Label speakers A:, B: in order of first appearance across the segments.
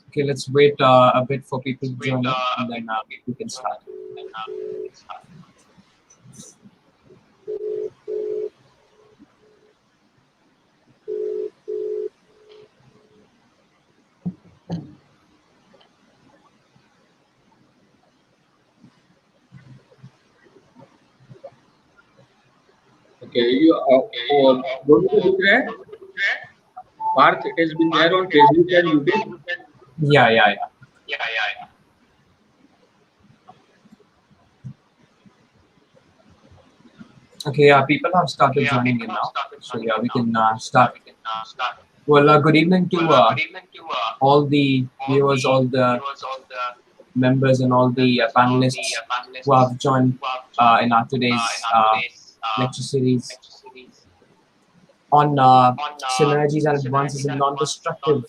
A: Okay, let's wait a bit for people to join in, and then we can start.
B: Okay, you don't you look at Parth? It has been there on Facebook and YouTube.
A: Yeah. Okay, people have started joining in now, so yeah, we can start. Well, good evening to all the viewers, all the members, and all the panelists who have joined in our today's lecture series on synergies and advances in non-destructive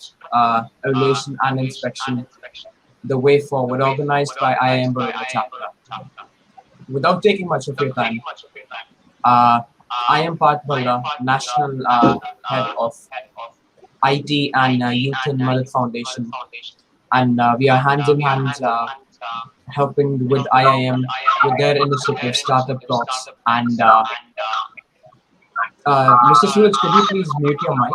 A: evaluation and inspection, the way forward, organized by IAM Baroda chapter. Without taking much of your time, I am Parth Bhalda, National Head of IT and Youth in Mother Foundation, and we are hand in hand helping with IIM with their initiative, Startup Talks. And Mr. Suraj, could you please mute your mic?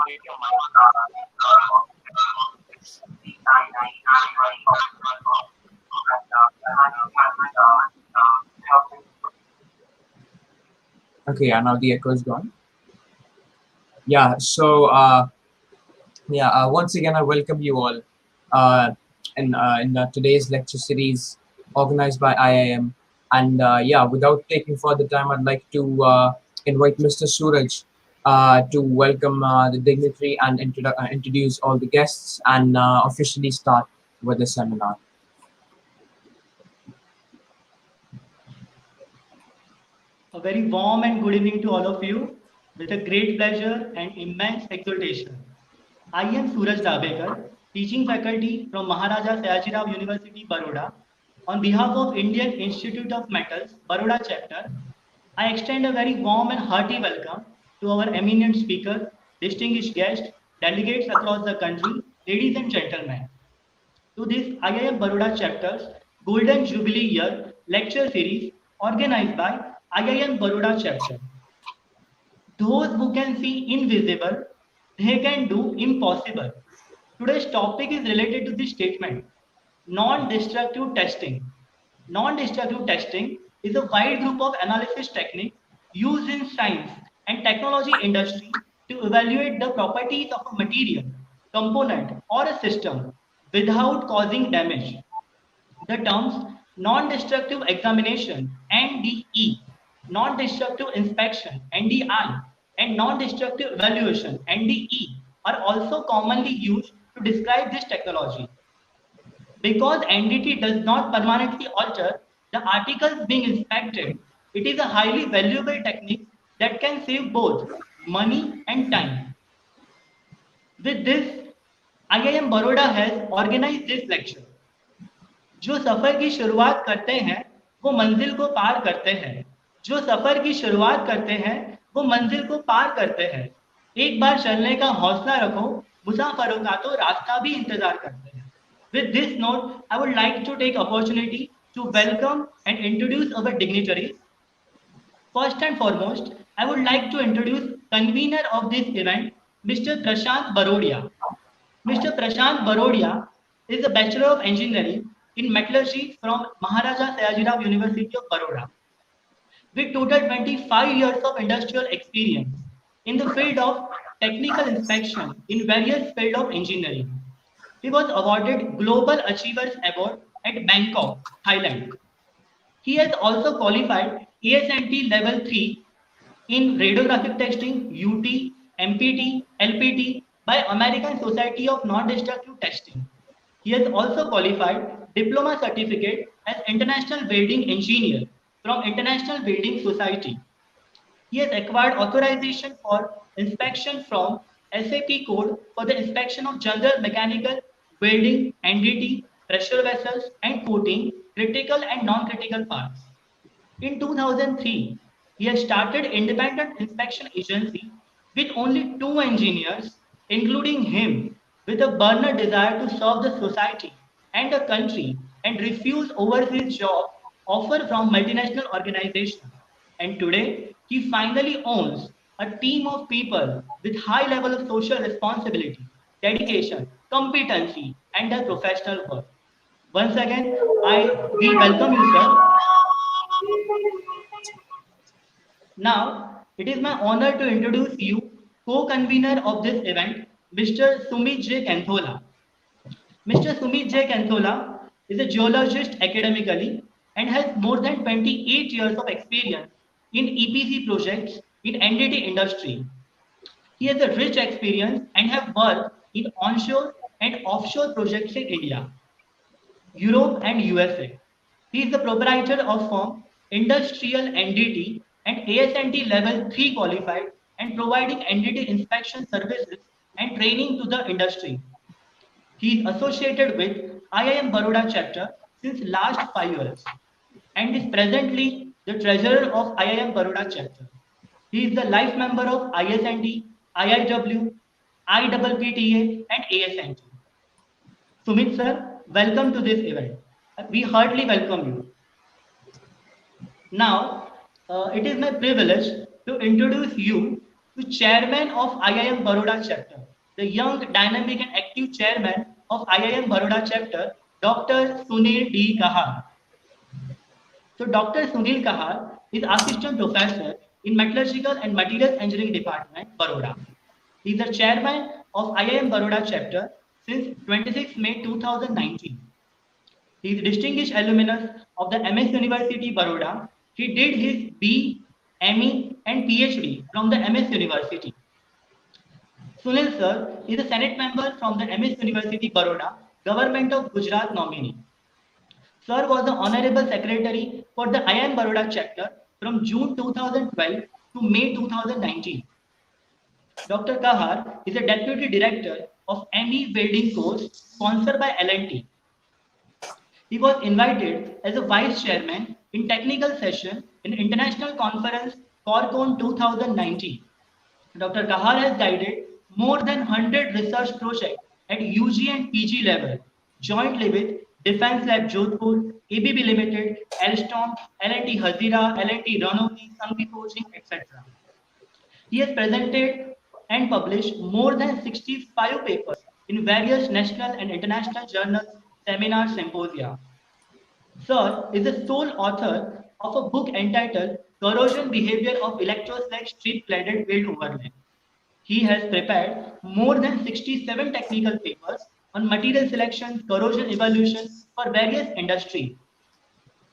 A: Okay, now the echo is gone. Yeah, so once again, I welcome you all in today's lecture series organized by IIM. And without taking further time, I'd like to invite Mr. Suraj to welcome the dignitary and introduce all the guests and officially start with the seminar.
C: A very warm and good evening to all of you. With a great pleasure and immense exultation, I am Suraj Dabekar, teaching faculty from Maharaja Sayajirao University, Baroda. On behalf of Indian Institute of Metals, Baroda chapter, I extend a very warm and hearty welcome to our eminent speaker, distinguished guests, delegates across the country, ladies and gentlemen, to this IIM Baroda chapter's Golden Jubilee Year lecture series organized by IIM Baroda chapter. Those who can see invisible, they can do impossible. Today's topic is related to this statement, non-destructive testing. Non-destructive testing is a wide group of analysis techniques used in science and technology industry to evaluate the properties of a material, component, or a system without causing damage. The terms non-destructive examination (NDE), non-destructive inspection (NDI), and non-destructive evaluation (NDE) are also commonly used to describe this technology. Because NDT does not permanently alter the articles being inspected, it is a highly valuable technique that can save both money and time. With this, IIM Baroda has organized this lecture. जो सफर की शुरुआत करते हैं वो मंजिल को पार करते हैं, जो सफर की शुरुआत करते हैं वो मंजिल को पार करते हैं, एक बार चलने का हौसला रखो, मुसाफिरों का तो रास्ता भी इंतजार करते हैं. With this note, I would like to take opportunity to welcome and introduce our dignitaries. First and foremost, I would like to introduce convener of this event, Mr. Prashant Borodia. Mr. Prashant Borodia is a Bachelor of Engineering in Metallurgy from Maharaja Sayajirao University of Baroda, with total 25 years of industrial experience in the field of technical inspection in various fields of engineering. He was awarded Global Achievers Award at Bangkok, Thailand. He has also qualified ASNT Level 3 in radiographic testing, UT, MPT, LPT by American Society of Non-Destructive Testing. He has also qualified Diploma Certificate as International Welding Engineer from International Welding Society. He has acquired authorization for inspection from SAP code for the inspection of general mechanical, welding, NDT, pressure vessels, and coating, critical and non-critical parts. In 2003, he has started independent inspection agency with only 2 engineers, including him, with a burner desire to serve the society and the country and refuse overseas job offer from multinational organizations. And today, he finally owns a team of people with high level of social responsibility, dedication, competency, and their professional work. Once again, we welcome you, sir. Now, it is my honor to introduce you, co-convener of this event, Mr. Sumit J. Kanthola. Mr. Sumit J. Kanthola is a geologist academically and has more than 28 years of experience in EPC projects in NDT industry. He has a rich experience and have worked in onshore and offshore projects in India, Europe and USA. He is the proprietor of firm Industrial NDT and ASNT Level 3 qualified and providing NDT inspection services and training to the industry. He is associated with IIM Baroda chapter since last 5 years and is presently the treasurer of IIM Baroda chapter. He is the life member of ISNT, IIW, IPPTA and ASNT. Sumit sir, welcome to this event. We heartily welcome you. Now, it is my privilege to introduce you to Chairman of IIM Baroda chapter, the young, dynamic and active Chairman of IIM Baroda chapter, Dr. Sunil D. Kahar. So Dr. Sunil Kahar is Assistant Professor in Metallurgical and Materials Engineering Department, Baroda. He is the Chairman of IIM Baroda chapter since 26 May 2019. He is distinguished alumnus of the MS University, Baroda. He did his B, ME and PhD from the MS University. Sunil sir is a Senate member from the MS University, Baroda, Government of Gujarat nominee. Sir was the Honorable Secretary for the IIM Baroda chapter from June 2012 to May 2019. Dr. Kahar is a Deputy Director of ME Welding course sponsored by L&T. He was invited as a Vice Chairman in technical session in International Conference Corcon 2019. Dr. Kahar has guided more than 100 research projects at UG and PG level, jointly with Defense Lab Jodhpur, ABB Limited, Alstom, L&T Hazira, L&T Ranoli, Sanghi Forging, etc. He has presented and published more than 65 papers in various national and international journals, seminars, symposia. Sir is the sole author of a book entitled Corrosion Behavior of Electroslag Strip Cladded Weld Overlay. He has prepared more than 67 technical papers on material selection, corrosion evaluation for various industries.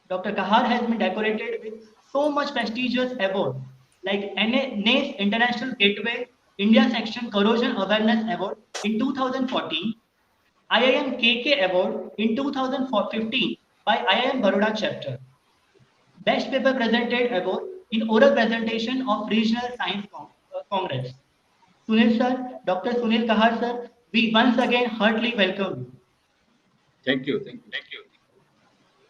C: Dr. Kahar has been decorated with so much prestigious award like NACE International Gateway India Section Corrosion Awareness Award in 2014, IIM KK Award in 2015 by IIM Baroda chapter, Best Paper Presented Award in Oral Presentation of Regional Science Congress. Sunil sir, Dr. Sunil Kahar sir, we once again heartily welcome you.
B: Thank you.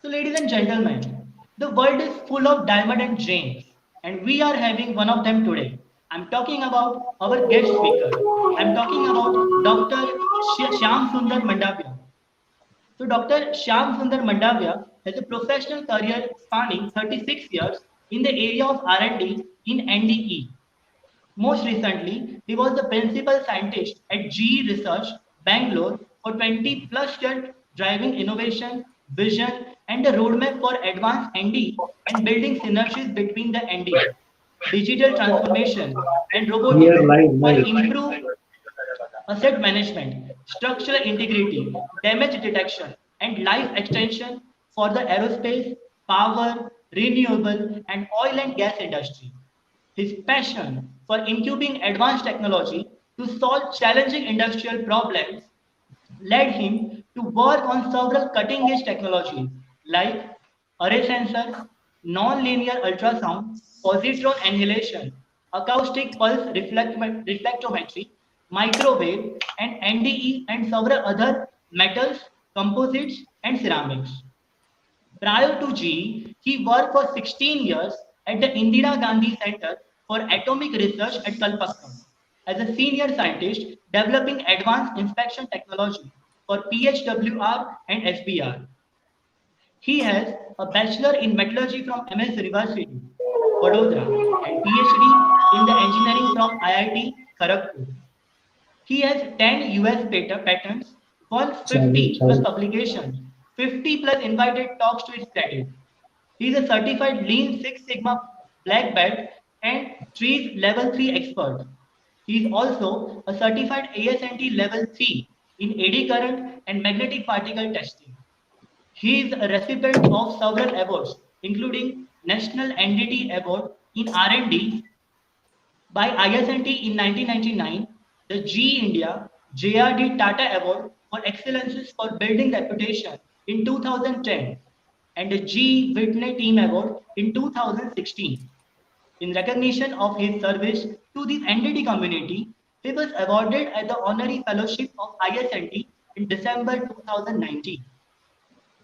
C: So ladies and gentlemen, the world is full of diamond and gems and we are having one of them today. I'm talking about our guest speaker. I'm talking about Dr. Shyam Sundar Mandavia. So Dr. Shyam Sundar Mandavia has a professional career spanning 36 years in the area of R&D in NDE. Most recently, he was the principal scientist at GE Research, Bangalore for 20 plus years driving innovation, vision and the roadmap for advanced ND and building synergies between the ND, digital transformation and robotics for improved asset management, structural integrity, damage detection, and life extension for the aerospace, power, renewable, and oil and gas industry. His passion for incubing advanced technology to solve challenging industrial problems led him to work on several cutting-edge technologies like array sensors, non-linear ultrasound, positron annihilation, acoustic pulse reflectometry, microwave, and NDE and several other metals, composites, and ceramics. Prior to GE, he worked for 16 years at the Indira Gandhi Center for Atomic Research at Kalpakkam. as a senior scientist developing advanced inspection technology for PHWR and SBR. He has a Bachelor in Metallurgy from MS University, Baroda, and PhD in the Engineering from IIT Kharagpur. He has 10 US patents, won
A: Sorry,
C: 50 plus
A: sorry.
C: publications, 50 plus invited talks to his credit. He is a certified Lean Six Sigma black belt and Trees Level 3 expert. He is also a certified ASNT Level 3 in eddy current and magnetic particle testing. He is a recipient of several awards, including National NDT Award in R&D by ISNT in 1999, the GE India JRD Tata Award for Excellences for Building Reputation in 2010, and the GE Whitney Team Award in 2016. In recognition of his service to the NDT community, he was awarded as the Honorary Fellowship of ISNT in December 2019.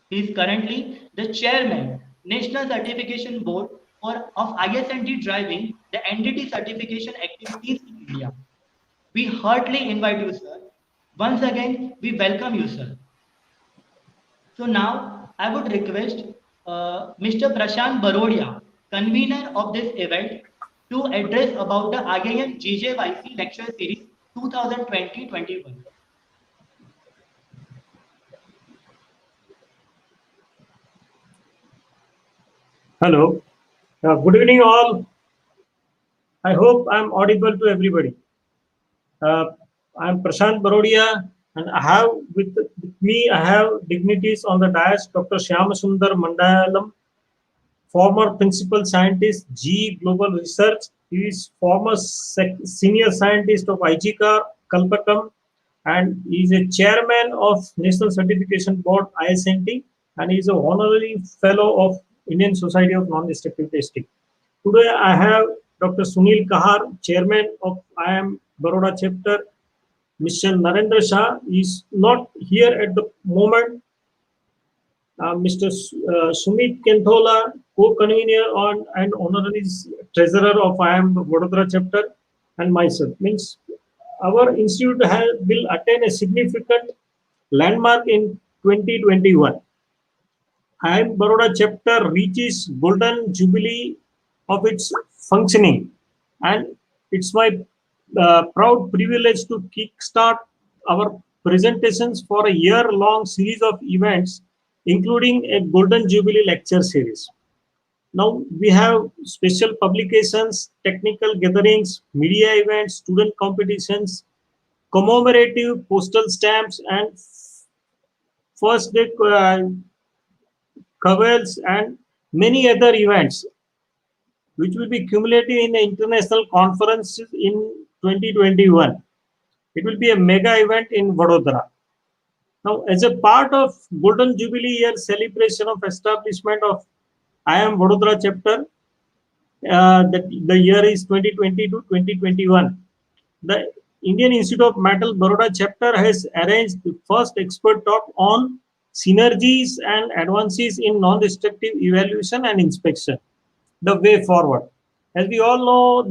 C: He is currently the chairman, National Certification Board of ISNT driving the NDT certification activities in India. We heartily invite you, sir. Once again, we welcome you, sir. So now I would request Mr. Prashant Borodia, convener of this event, to address about the IIM GJYC lecture series 2020-21.
D: Hello. Good evening, all. I hope I'm audible to everybody. Uh, I'm Prashant Borodia, and I have with me, I have dignitaries on the dais, Dr. Shyamasundar Mandayalam, former principal scientist, GE Global Research. He is former senior scientist of IGCAR, Kalpakkam, and he is a chairman of National Certification Board, ISNT, and he is a honorary fellow of Indian Society of Non-Destructive Testing. Today I have Dr. Sunil Kahar, chairman of IAME Baroda chapter. Mr. Narendra Shah is not here at the moment. Mr. Sumit Kenthola, co-convener on and honorary treasurer of IAM Vadodara chapter, and myself. Means our institute will attain a significant landmark in 2021. IAM Baroda chapter reaches golden jubilee of its functioning, and it's my proud privilege to kickstart our presentations for a year-long series of events, including a golden jubilee lecture series. Now we have special publications, technical gatherings, media events, student competitions, commemorative postal stamps, and first day covers, and many other events which will be cumulative in the international conference in 2021. It will be a mega event in Vadodara. Now, as a part of Golden Jubilee Year celebration of establishment of IAM Vadodara chapter, the year is 2020 to 2021. The Indian Institute of Metal Baroda chapter has arranged the first expert talk on synergies and advances in non-destructive evaluation and inspection, the way forward. As we all know,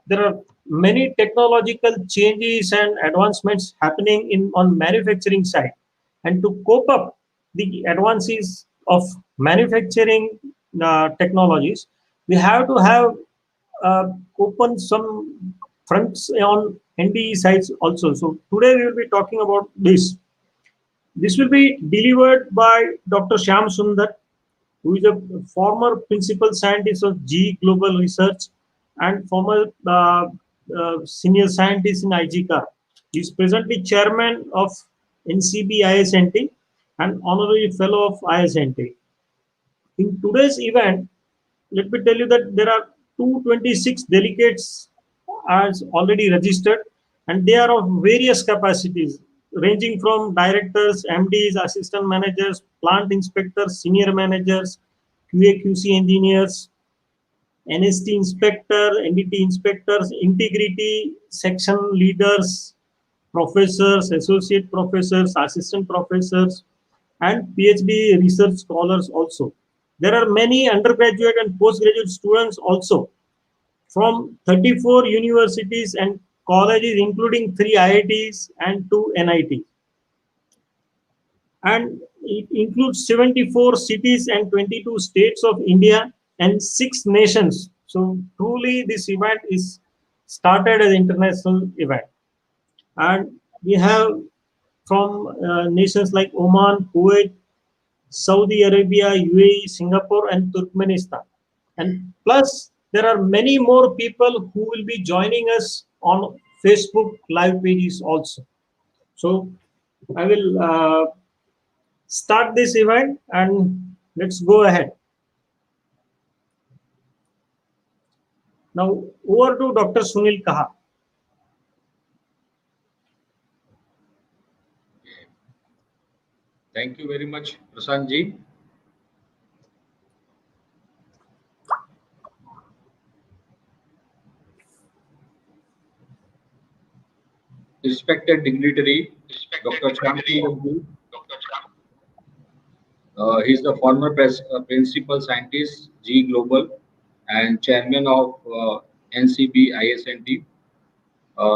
D: there are many technological changes and advancements happening in on manufacturing side, and to cope up the advances of manufacturing technologies, we have to have open some fronts on NDE sites also. So today we will be talking about this. This will be delivered by Dr. Shyam Sundar, who is a former principal scientist of GE Global Research and former senior scientist in IGCAR. He is presently chairman of NCB ISNT and honorary fellow of ISNT. In today's event, let me tell you that there are 226 delegates as already registered, and they are of various capacities ranging from directors, MDs, assistant managers, plant inspectors, senior managers, QA/QC engineers, NST inspector, NDT inspectors, integrity section leaders, professors, associate professors, assistant professors, and PhD research scholars also. There are many undergraduate and postgraduate students also from 34 universities and colleges, including 3 IITs and 2 NITs. And it includes 74 cities and 22 states of India and 6 nations. So truly this event is started as an international event. And we have from nations like Oman, Kuwait, Saudi Arabia, UAE, Singapore, and Turkmenistan. And plus, there are many more people who will be joining us on Facebook live pages also. So I will start this event and let's go ahead. Now, over to Dr. Sunil Kaha.
B: Thank you very much, Prashant ji. Respected dignitary, Dr. Shyam, he's the former principal scientist, G Global, and chairman of NCB ISNT.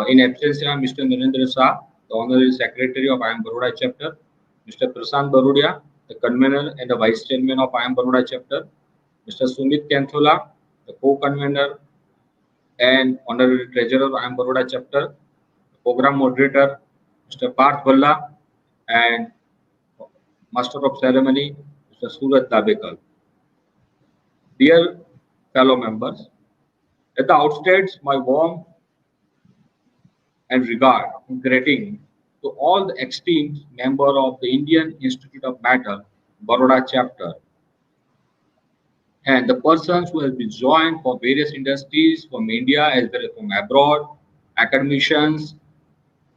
B: In absentia, Mr. Narendra Shah, the honorary secretary of IAME Baroda chapter, Mr. Prashant Borodia, the convener and the vice chairman of IAME Baroda chapter, Mr. Sumit Kanthola, the co-convener and honorary treasurer of IAME Baroda chapter, program moderator, Mr. Parth Bhalla, and master of ceremony, Mr. Surat Dabekal. Dear fellow members, at the outset, my warm and regard and greeting to all the esteemed members of the Indian Institute of Metal, Baroda chapter, and the persons who have been joined from various industries from India as well as from abroad, academicians,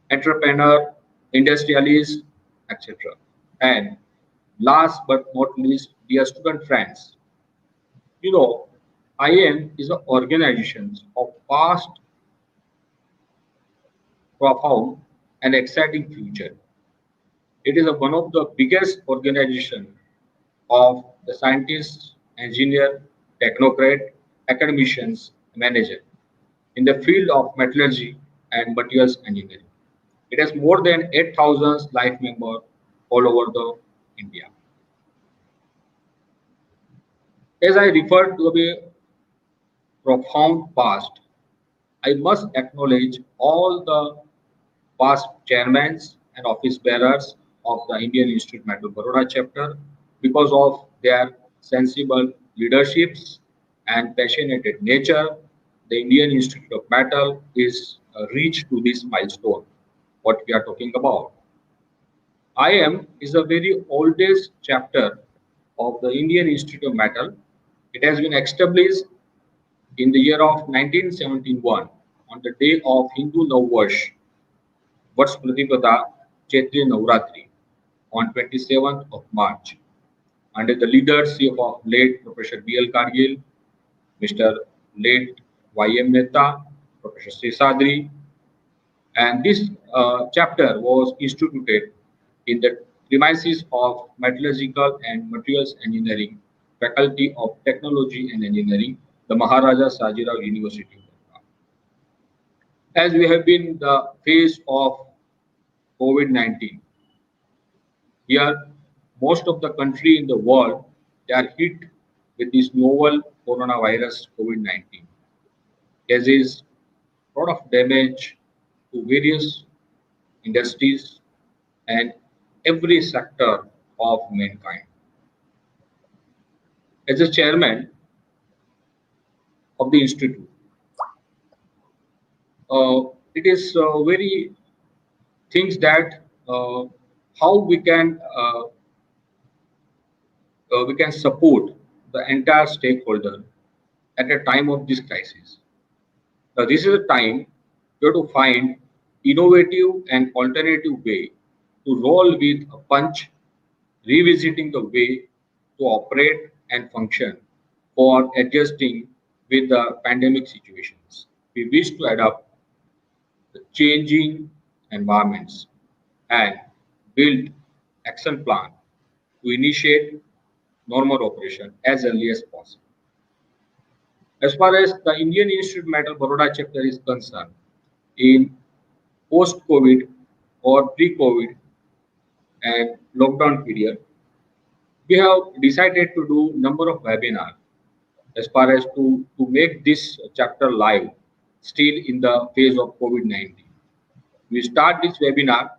B: entrepreneur, industrialists, etc. And last but not least, dear student friends, you know, IAM is an organization of past, profound, and exciting future. It is one of the biggest organizations of the scientists, engineer, technocrat, academicians, manager in the field of metallurgy and materials engineering. It has more than 8,000 life members all over the India. As I referred to the profound past, I must acknowledge all the past chairmen and office bearers of the Indian Institute Metal Baroda chapter because of their sensible leaderships and passionate nature. The Indian Institute of Metal is reached to this milestone, what we are talking about. IM is the very oldest chapter of the Indian Institute of Metal. It has been established in the year of 1971 on the day of Hindu Navvarsh, Vats Pratipada Chaitri Navratri on 27th of March under the leadership of late Professor B.L. Kargil, Mr. late Y.M. Mehta, Professor Sesadri, and this chapter was instituted in the premises of Metallurgical and Materials Engineering Faculty of Technology and Engineering, the Maharaja Sajirao University. As we have been in the phase of COVID-19, here most of the country in the world, they are hit with this novel coronavirus COVID-19. Causes a lot of damage to various industries and every sector of mankind. As a chairman of the institute, it is very things that how we can support the entire stakeholder at a time of this crisis. Now, this is a time we have to find innovative and alternative way to roll with a punch, revisiting the way to operate and function for adjusting with the pandemic situations. We wish to adapt the changing environments and build action plan to initiate normal operation as early as possible. As far as the Indian Institute Metal Baroda chapter is concerned, in post-COVID or pre-COVID and lockdown period, we have decided to do number of webinars as far as to make this chapter live still in the phase of COVID-19. We start this webinar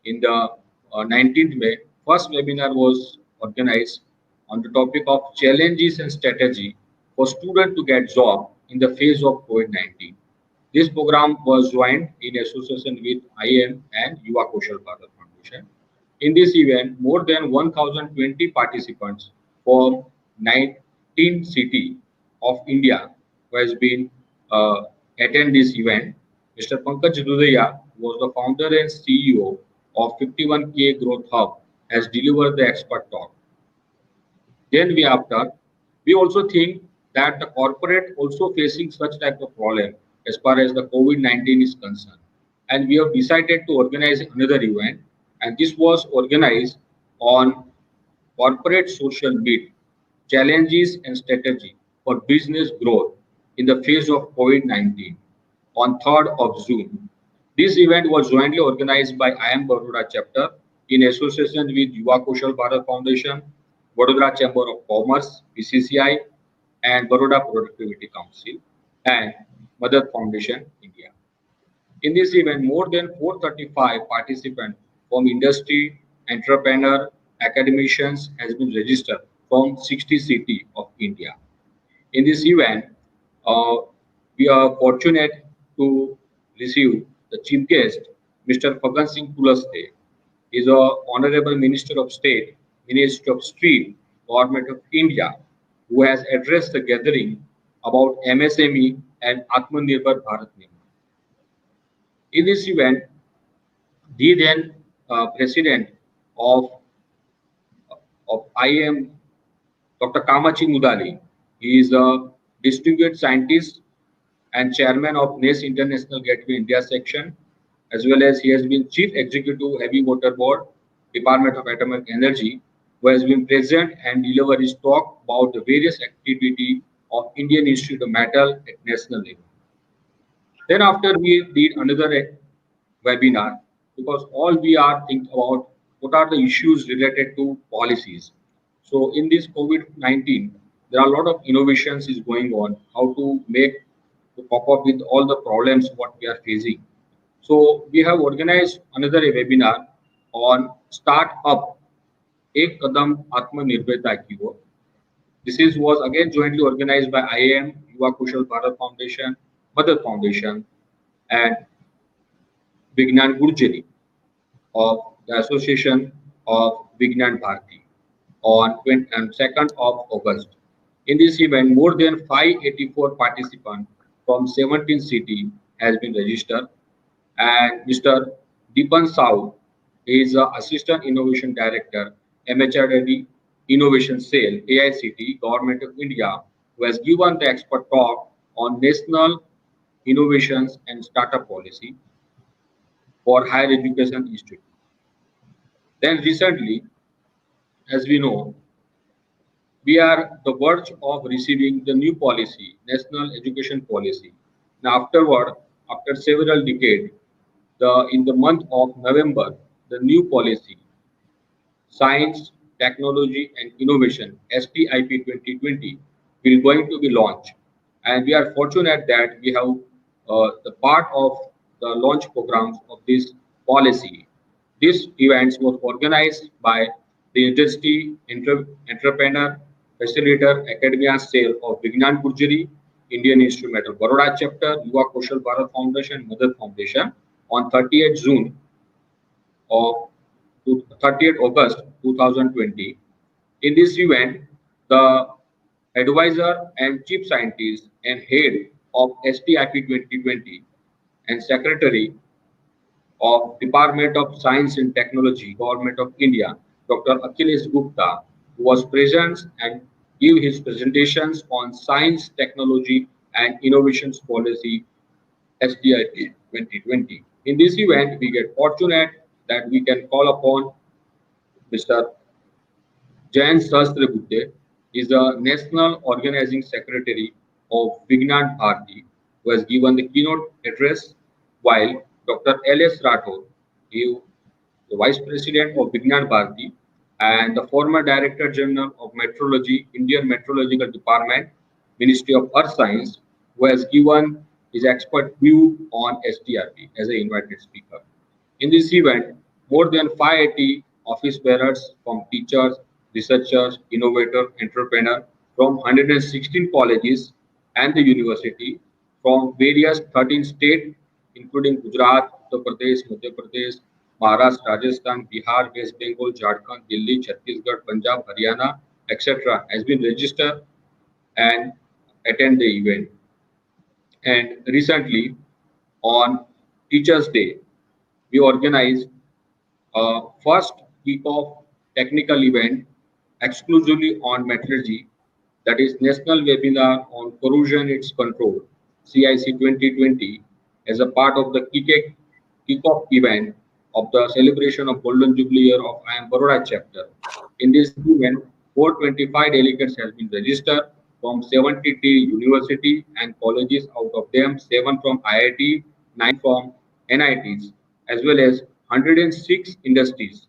B: in the 19th May. First webinar was organized on the topic of challenges and strategy for students to get job in the phase of COVID-19. This program was joined in association with IAME and Yuva Kaushal Bharat Foundation. In this event, more than 1,020 participants from 19 cities of India who has been attend this event. Mr. Pankaj Dudaya was the founder and CEO of 51K Growth Hub has delivered the expert talk. Then we also think that the corporate also facing such type of problem as far as the COVID-19 is concerned. And we have decided to organize another event, and this was organized on corporate social need, challenges and strategy for business growth in the phase of COVID-19 on 3rd of June. This event was jointly organized by IAME Baroda chapter in association with Yuva Kaushal Bharat Foundation, Baroda Chamber of Commerce, BCCI, and Baroda Productivity Council, and Mother Foundation, India. In this event, more than 435 participants from industry, entrepreneur, academicians has been registered from 60 cities of India. In this event, uh, we are fortunate to receive the chief guest, Mr. Fagan Singh Pulaste. He is a Honorable Minister of State, Minister of Street, Government of India, who has addressed the gathering about MSME and Atmanirbhar Bharat Nirman. In this event, the then president of, IAM, Dr. Kamachi Mudali, he is a distinguished scientist and chairman of NES International Gateway India section, as well as he has been chief executive Heavy Motor Board, Department of Atomic Energy, who has been present and delivered his talk about the various activity of Indian Institute of Metal at national level. Then after we did another webinar because all we are thinking about what are the issues related to policies. So in this COVID-19, there are a lot of innovations is going on, how to make to cope up with all the problems what we are facing. So we have organized another webinar on start up एक कदम आत्मनिर्भरता की ओर. This is was again jointly organized by IAM, Yuva Kaushal Bharat Foundation, Mother Foundation, and Vignan Gurjari of the Association of Vignan Bharati on 2nd of August. In this event, more than 584 participants from 17 cities has been registered, and Mr. Deepan Sahu is Assistant Innovation Director, MHRD Innovation Cell, AICT, Government of India, who has given the expert talk on national innovations and startup policy for higher education institute. Then recently, as we know, we are the verge of receiving the new policy, national education policy. Now afterward, after several decades, in the month of November, the new policy, Science, Technology and Innovation, STIP 2020, will going to be launched. And we are fortunate that we have the part of the launch programs of this policy. This event was organized by the industry, entrepreneur, facilitator, academia cell of Vignan Gurjari, Indian Institute of Metal Baroda chapter, Yuva Kaushal Bharat Foundation, Mother Foundation on 30th June of 30th August 2020. In this event, the advisor and chief scientist and head of STIP 2020 and secretary of Department of Science and Technology, Government of India, Dr. Akhilesh Gupta, who was present and gave his presentations on science, technology, and innovations policy, STIP 2020. In this event, we get fortunate that we can call upon Mr. Jayan Sahasrabudhe, is the National Organizing Secretary of Vignan Bharati, who has given the keynote address. while Dr. L.S. Rathore, he the Vice President of Vignan Bharati and the former Director General of Meteorology, Indian Meteorological Department, Ministry of Earth Science, who has given his expert view on SDRP as an invited speaker. In this event, more than 580 office bearers from teachers, researchers, innovators, entrepreneurs from 116 colleges and the university from various 13 states, including Gujarat, Uttar Pradesh, Madhya Pradesh, Maharashtra, Rajasthan, Bihar, West Bengal, Jharkhand, Delhi, Chhattisgarh, Punjab, Haryana, etc., has been registered and attend the event. And recently, on Teachers' Day, we organized first kick-off technical event exclusively on metallurgy, that is National Webinar on Corrosion Its Control, CIC 2020, as a part of the kick-off event of the celebration of Golden Jubilee year of IAM Baroda chapter. In this event, 425 delegates have been registered from 73 university and colleges, out of them 7 from IIT, 9 from NITs, as well as 106 industries.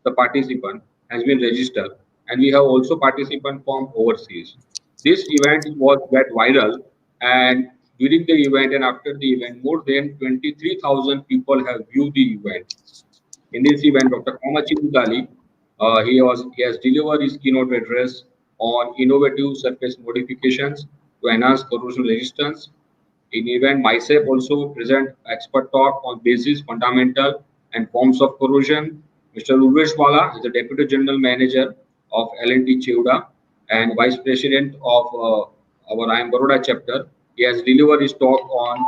B: The participant has been registered, and we have also participants from overseas. This event was went viral, and during the event and after the event, more than 23,000 people have viewed the event. In this event, Dr. Kamachi Mutali, he has delivered his keynote address on innovative surface modifications to enhance corrosion resistance. In event, myself also present expert talk on basis, fundamental, and forms of corrosion. Mr. Urvesh Wala is the Deputy General Manager of L&T Cheuda and Vice President of our IAM Baroda chapter. He has delivered his talk on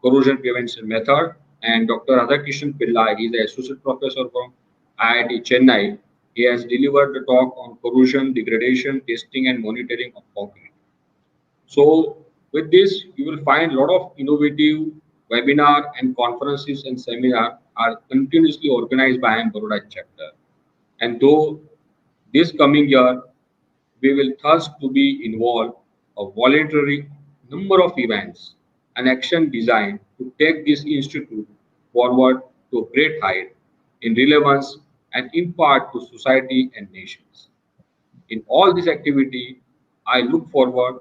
B: corrosion prevention method. And Dr. Radhakishan Pillai, he is the Associate Professor from IIT Chennai. He has delivered the talk on corrosion, degradation, testing, and monitoring of concrete. So with this, you will find a lot of innovative webinar and conferences and seminar are continuously organized by IAM Baroda chapter. And though this coming year, we will thus to be involved a voluntary number of events and action designed to take this institute forward to a great height in relevance and impart to society and nations. In all this activity, I look forward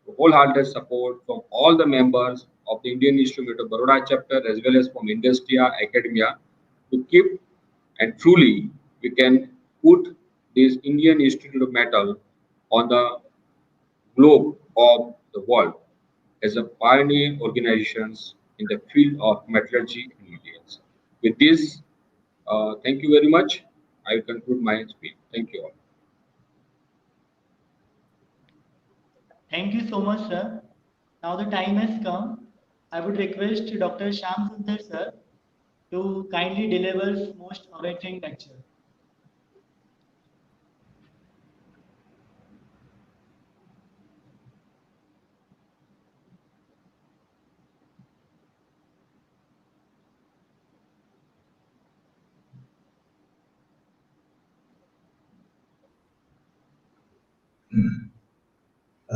B: to wholehearted support from all the members of the Indian Institute of Baroda chapter as well as from industry, academia to keep and truly we can put this Indian Institute of Metal on the globe of the world as a pioneer organizations in the field of metallurgy and materials. With this, thank you very much. I will conclude my speech. Thank you all.
C: Thank you so much, sir. Now the time has come. I would request Dr. Shyam Sundar, sir, to kindly deliver his most awaiting lecture.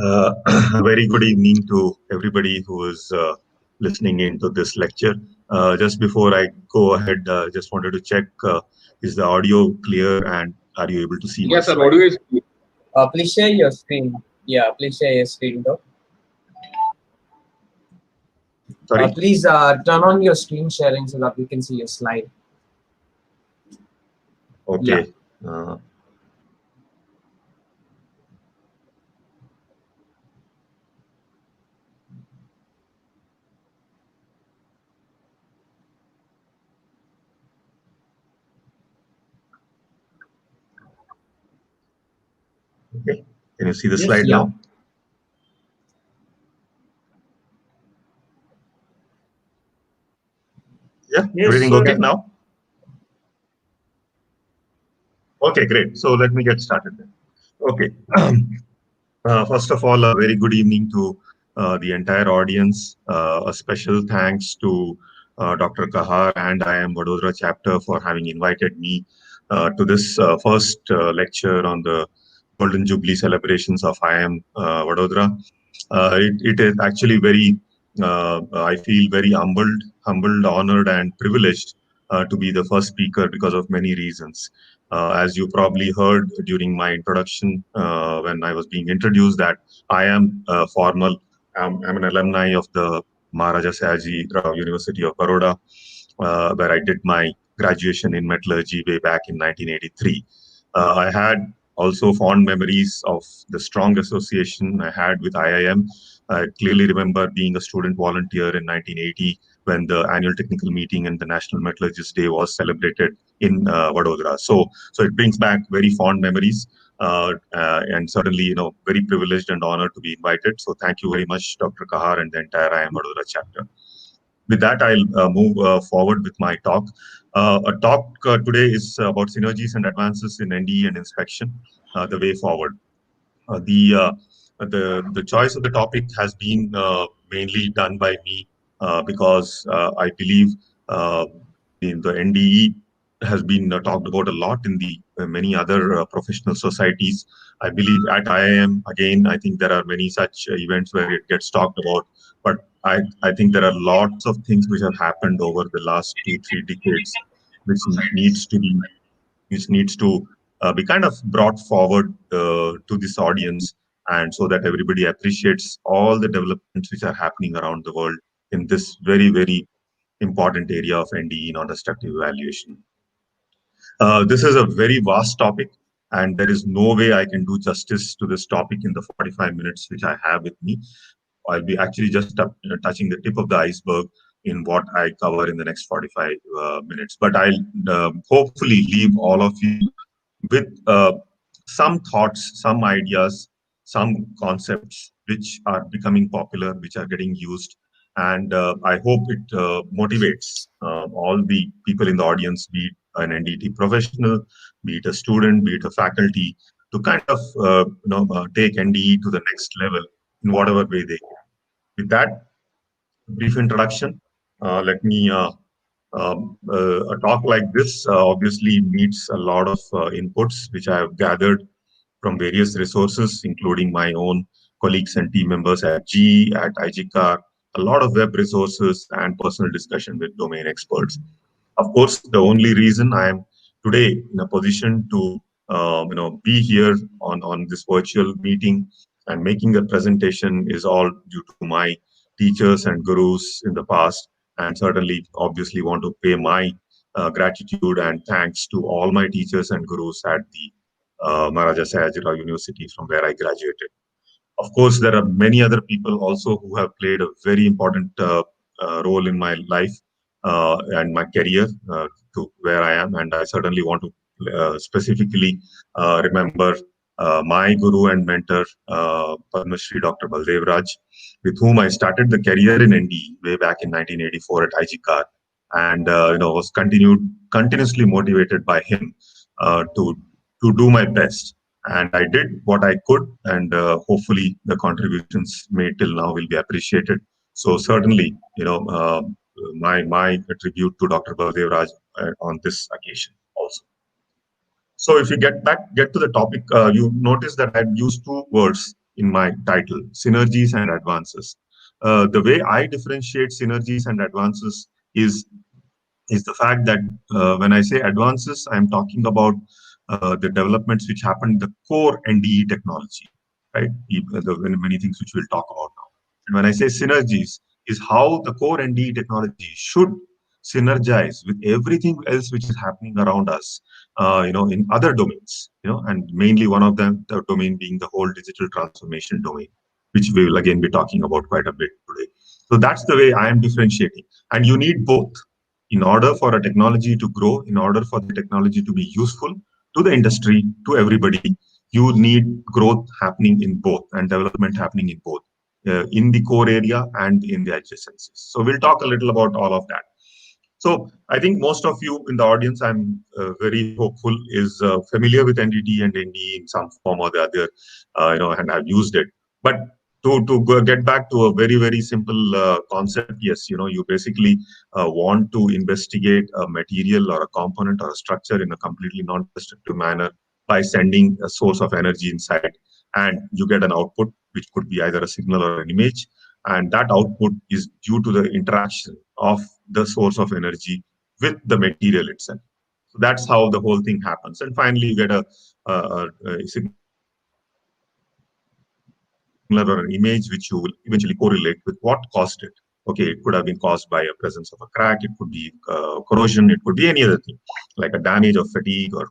E: A very good evening to everybody who is listening into this lecture. Just before I go ahead, just wanted to check, is the audio clear and are you able to see
B: Yes,
E: my
B: sir,
E: slide?
B: audio is clear.
A: Please share your screen. Yeah, please share your screen though.
E: Sorry?
A: Please turn on your screen sharing so that we can see your slide.
E: Okay. Okay. Can you see the
D: Yes,
E: slide
A: yeah.
E: now? Yeah,
D: Yes,
E: everything
D: sir.
E: okay now? Okay, great. So let me get started then. Okay. First of all, a very good evening to the entire audience. A special thanks to Dr. Kahar and IAM Vadodara chapter for having invited me to this first lecture on the Golden Jubilee celebrations of IAM Vadodara. It is actually very I feel very humbled, honored, and privileged to be the first speaker because of many reasons. As you probably heard during my introduction, when I was being introduced, that I am formal. I'm an alumni of the Maharaja Sayaji Rao University of Baroda, where I did my graduation in metallurgy way back in 1983. I had also fond memories of the strong association I had with IIM. I clearly remember being a student volunteer in 1980 when the annual technical meeting and the National Metallurgist Day was celebrated in Vadodara. So it brings back very fond memories, and certainly, very privileged and honored to be invited. So thank you very much, Dr. Kahar and the entire IIM Vadodara chapter. With that, I'll move forward with my talk. A talk today is about synergies and advances in NDE and inspection, the way forward. The choice of the topic has been mainly done by me because I believe in the NDE has been talked about a lot in the many other professional societies. I believe at IIM, again, I think there are many such events where it gets talked about. But I think there are lots of things which have happened over the last 2-3 decades, which needs to be which needs to be kind of brought forward to this audience, and so that everybody appreciates all the developments which are happening around the world in this very, very important area of NDE, non-destructive evaluation. This is a very vast topic, and there is no way I can do justice to this topic in the 45 minutes which I have with me. I'll be actually just touching the tip of the iceberg in what I cover in the next 45 minutes. But I'll hopefully leave all of you with some thoughts, some ideas, some concepts which are becoming popular, which are getting used. And I hope it motivates all the people in the audience, be it an NDT professional, be it a student, be it a faculty, to kind of take NDE to the next level in whatever way they can. With that brief introduction, let me a talk like this obviously needs a lot of inputs which I have gathered from various resources, including my own colleagues and team members at GE, at IGCAR, a lot of web resources and personal discussion with domain experts. Of course, the only reason I am today in a position to be here on this virtual meeting and making a presentation is all due to my teachers and gurus in the past, and certainly obviously want to pay my gratitude and thanks to all my teachers and gurus at the Maharaja Sayaji Rao University from where I graduated. Of course, there are many other people also who have played a very important role in my life and my career to where I am. And I certainly want to specifically remember my guru and mentor, Padma Shri Dr. Baldev Raj, with whom I started the career in ND way back in 1984 at IGCAR, and was continuously motivated by him to do my best. And I did what I could, and hopefully the contributions made till now will be appreciated. So certainly, my tribute to Dr. Baldev Raj on this occasion also. So if you get to the topic, you notice that I've used two words in my title: synergies and advances. The way I differentiate synergies and advances is the fact that when I say advances, I'm talking about the developments which happen in the core NDE technology, right? Many things which we'll talk about now. And when I say synergies, is how the core NDE technology should synergize with everything else which is happening around us, in other domains, and mainly one of them, the domain being the whole digital transformation domain, which we will again be talking about quite a bit today. So that's the way I am differentiating. And you need both. In order for a technology to grow, in order for the technology to be useful to the industry, to everybody, you need growth happening in both and development happening in both, in the core area and in the adjacencies. So we'll talk a little about all of that. So I think most of you in the audience, I'm very hopeful, is familiar with NDT and NDE in some form or the other, and I've used it. But to get back to a very, very simple concept, yes, you basically want to investigate a material or a component or a structure in a completely non-destructive manner by sending a source of energy inside, and you get an output, which could be either a signal or an image. and that output is due to the interaction of the source of energy with the material itself. So that's how the whole thing happens, and finally you get a signal or an image which you will eventually correlate with what caused it. Okay, it could have been caused by a presence of a crack, it could be corrosion, it could be anything like a damage of fatigue or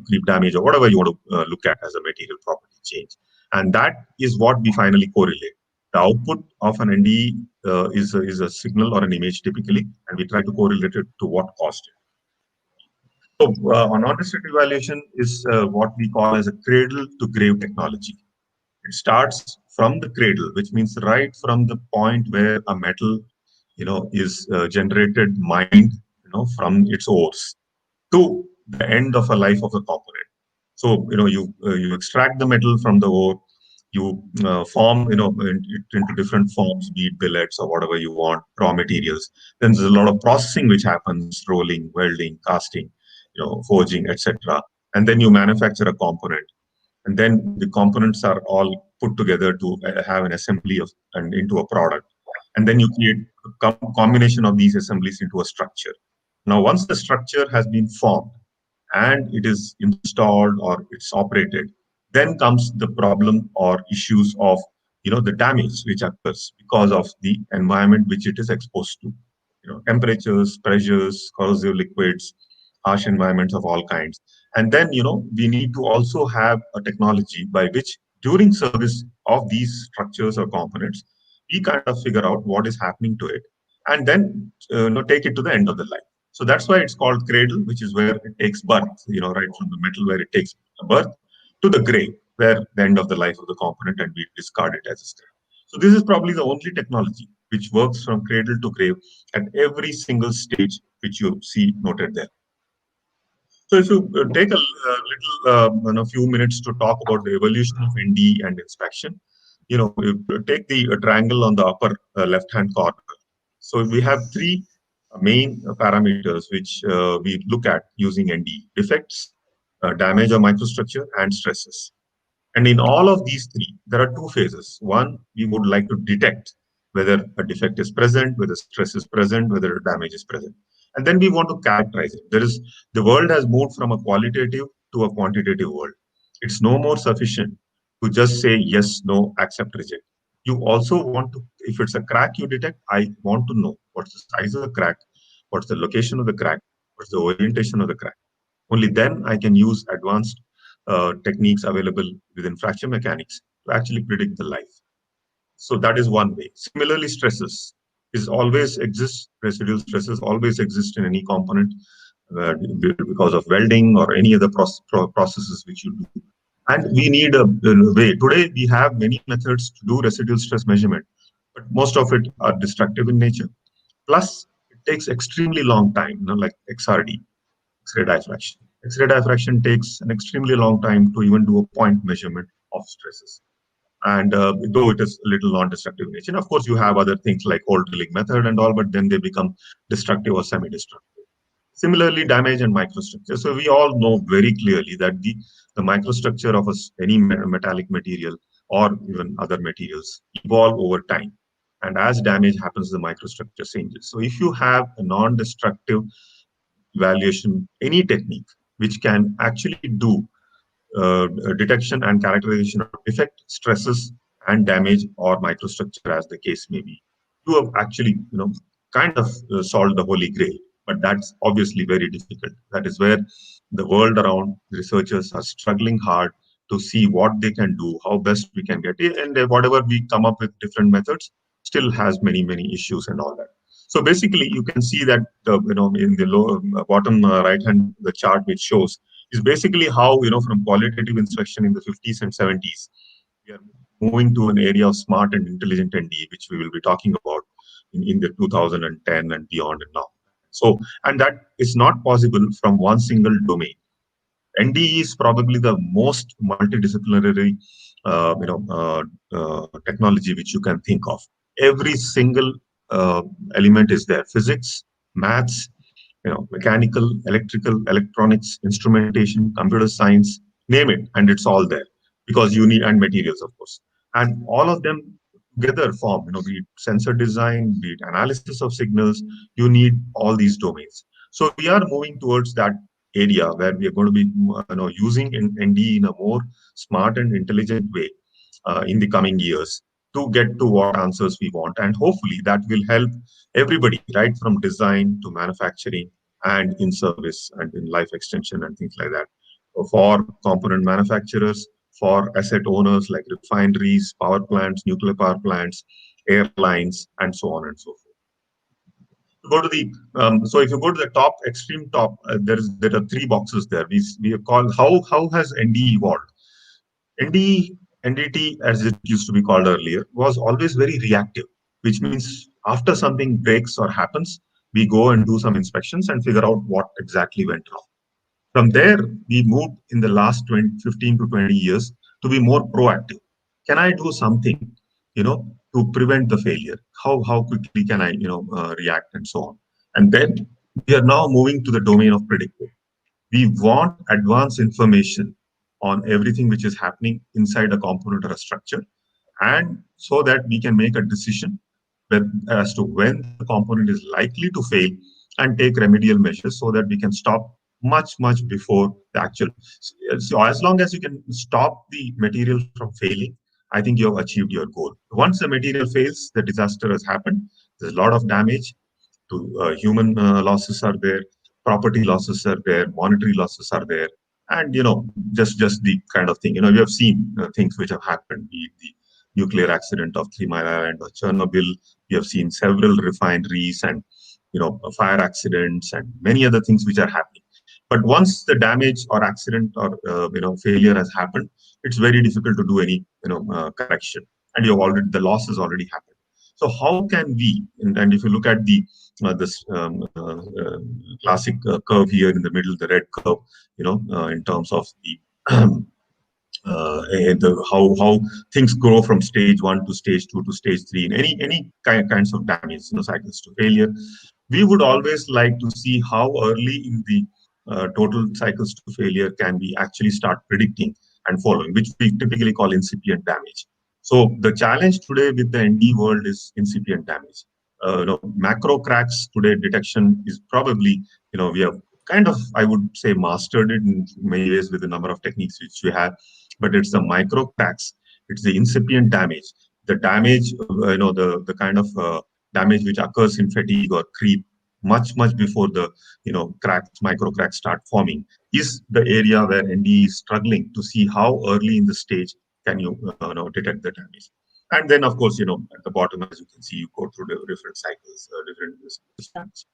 E: creep damage or whatever you want to look at as a material property change. And that is what we finally correlate. The output of an NDE is a signal or an image typically, and we try to correlate it to what caused it. So, a non-destructive evaluation is what we call as a cradle to grave technology. It starts from the cradle, which means right from the point where a metal, is generated, mined, from its ores to the end of a life of the component. So, you extract the metal from the ore, you form, it into different forms, be it billets or whatever you want, raw materials. Then there's a lot of processing which happens, rolling, welding, casting, forging, etc. And then you manufacture a component, and then the components are all put together to have an assembly of and into a product, and then you create a combination of these assemblies into a structure. Now once the structure has been formed and it is installed or it's operated, then comes the problem or issues of the damage which occurs because of the environment which it is exposed to, temperatures, pressures, corrosive liquids, harsh environments of all kinds. And then we need to also have a technology by which during service of these structures or components we kind of figure out what is happening to it, and then take it to the end of the life. So that's why it's called cradle, which is where it takes birth, right from the metal where it takes birth to the grave, where the end of the life of the component, and we discard it as a scrap. So this is probably the only technology which works from cradle to grave at every single stage which you see noted there. So if you take a little, few minutes to talk about the evolution of ND and inspection, you take the triangle on the upper left-hand corner. So we have three main parameters which we look at using ND: defects, damage or microstructure, and stresses. And in all of these three, there are two phases. One, we would like to detect whether a defect is present, whether stress is present, whether damage is present. And then we want to characterize it. The world has moved from a qualitative to a quantitative world. It's no more sufficient to just say yes, no, accept, reject. You also want to, if it's a crack you detect, I want to know what's the size of the crack, what's the location of the crack, what's the orientation of the crack. Only then I can use advanced techniques available within fracture mechanics to actually predict the life. So that is one way. Similarly, stresses is always exist. Residual stresses always exist in any component because of welding or any other processes which you do. And we need a way. Today we have many methods to do residual stress measurement, but most of it are destructive in nature. Plus, it takes extremely long time, like XRD, X-ray diffraction. X-ray diffraction takes an extremely long time to even do a point measurement of stresses. And though it is a little non-destructive in nature, and of course you have other things like hole drilling method and all, but then they become destructive or semi-destructive. Similarly, damage and microstructure. So we all know very clearly that the microstructure of any metallic material or even other materials evolve over time. And as damage happens, the microstructure changes. So if you have a non-destructive evaluation, any technique which can actually do detection and characterization of defect, stresses, and damage or microstructure, as the case may be, you have actually, kind of solved the holy grail. But that's obviously very difficult. That is where the world around researchers are struggling hard to see what they can do, how best we can get it, and whatever we come up with different methods still has many issues and all that. So basically, you can see that in the lower bottom right hand the chart which shows is basically how from qualitative inspection in the 50s and 70s we are moving to an area of smart and intelligent ND, which we will be talking about in the 2010 and beyond and now. So, and that is not possible from one single domain. NDE is probably the most multidisciplinary technology which you can think of. Every single element is there: physics, maths, mechanical, electrical, electronics, instrumentation, computer science, name it, and it's all there, because you need, and materials, of course. And all of them together form, be it sensor design, be it analysis of signals, you need all these domains. So we are moving towards that area where we are going to be, using ND in a more smart and intelligent way in the coming years to get to what answers we want. And hopefully that will help everybody, right from design to manufacturing and in service and in life extension and things like that. For component manufacturers, for asset owners like refineries, power plants, nuclear power plants, airlines, and so on and so forth. Go to the so if you go to the top, extreme top, there are three boxes there. We call how has ND evolved. NDT, as it used to be called earlier, was always very reactive, which means after something breaks or happens, we go and do some inspections and figure out what exactly went wrong. From there, we moved in the last 15 to 20 years to be more proactive. Can I do something, to prevent the failure? How quickly can I, react and so on? And then we are now moving to the domain of predictive. We want advanced information on everything which is happening inside a component or a structure, and so that we can make a decision as to when the component is likely to fail and take remedial measures so that we can stop much before the actual. So as long as you can stop the material from failing, I think you have achieved your goal. Once the material fails, the disaster has happened. There's a lot of damage to human losses are there, property losses are there, monetary losses are there, and just the kind of thing. You have seen things which have happened, be it the nuclear accident of 3 Mile Island or Chernobyl. We have seen several refineries and fire accidents and many other things which are happening. But once the damage or accident or failure has happened, it's very difficult to do any correction, and the loss has already happened. So how can we? And if you look at this classic curve here in the middle, the red curve, in terms of the how things grow from stage 1 to stage 2 to stage 3 in any kinds of damage, cycles to failure. We would always like to see how early in the total cycles to failure can we actually start predicting and following, which we typically call incipient damage. So the challenge today with the ND world is incipient damage. Macro cracks today detection is probably, we have kind of, I would say, mastered it in many ways with the number of techniques which we have, but it's the micro cracks, it's the incipient damage, the damage, the kind of damage which occurs in fatigue or creep much before the micro cracks start forming, is the area where ND is struggling to see how early in the stage can you detect the damage. And then, of course, at the bottom, as you can see, you go through the different cycles, different systems.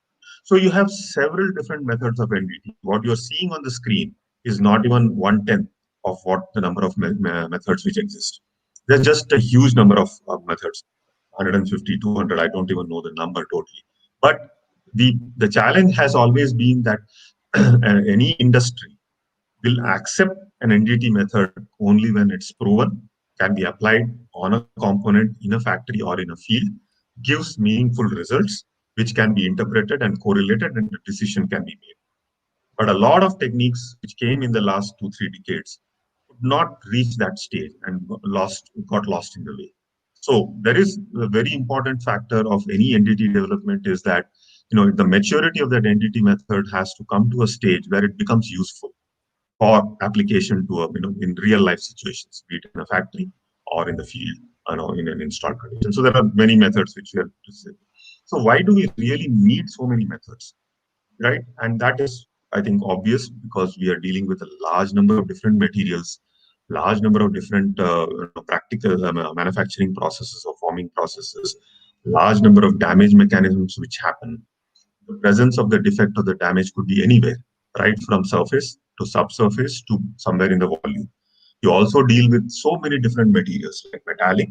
E: So you have several different methods of NDT. What you're seeing on the screen is not even 1/10 of what the number of methods which exist. There's just a huge number of methods, 150, 200. I don't even know the number totally. But the challenge has always been that any industry will accept an NDT method only when it's proven, can be applied on a component in a factory or in a field, gives meaningful results, which can be interpreted and correlated, and a decision can be made. But a lot of techniques which came in the last 2-3 decades could not reach that stage and got lost in the way. So there is a very important factor of any NDT development is that the maturity of that NDT method has to come to a stage where it becomes useful for application to in real life situations, be it in a factory or in the field, in an installed condition. So there are many methods which we have to say. So why do we really need so many methods, right? And that is, I think, obvious because we are dealing with a large number of different materials, large number of different practical manufacturing processes or forming processes, large number of damage mechanisms which happen. The presence of the defect or the damage could be anywhere, right from surface to subsurface to somewhere in the volume. You also deal with so many different materials like metallic,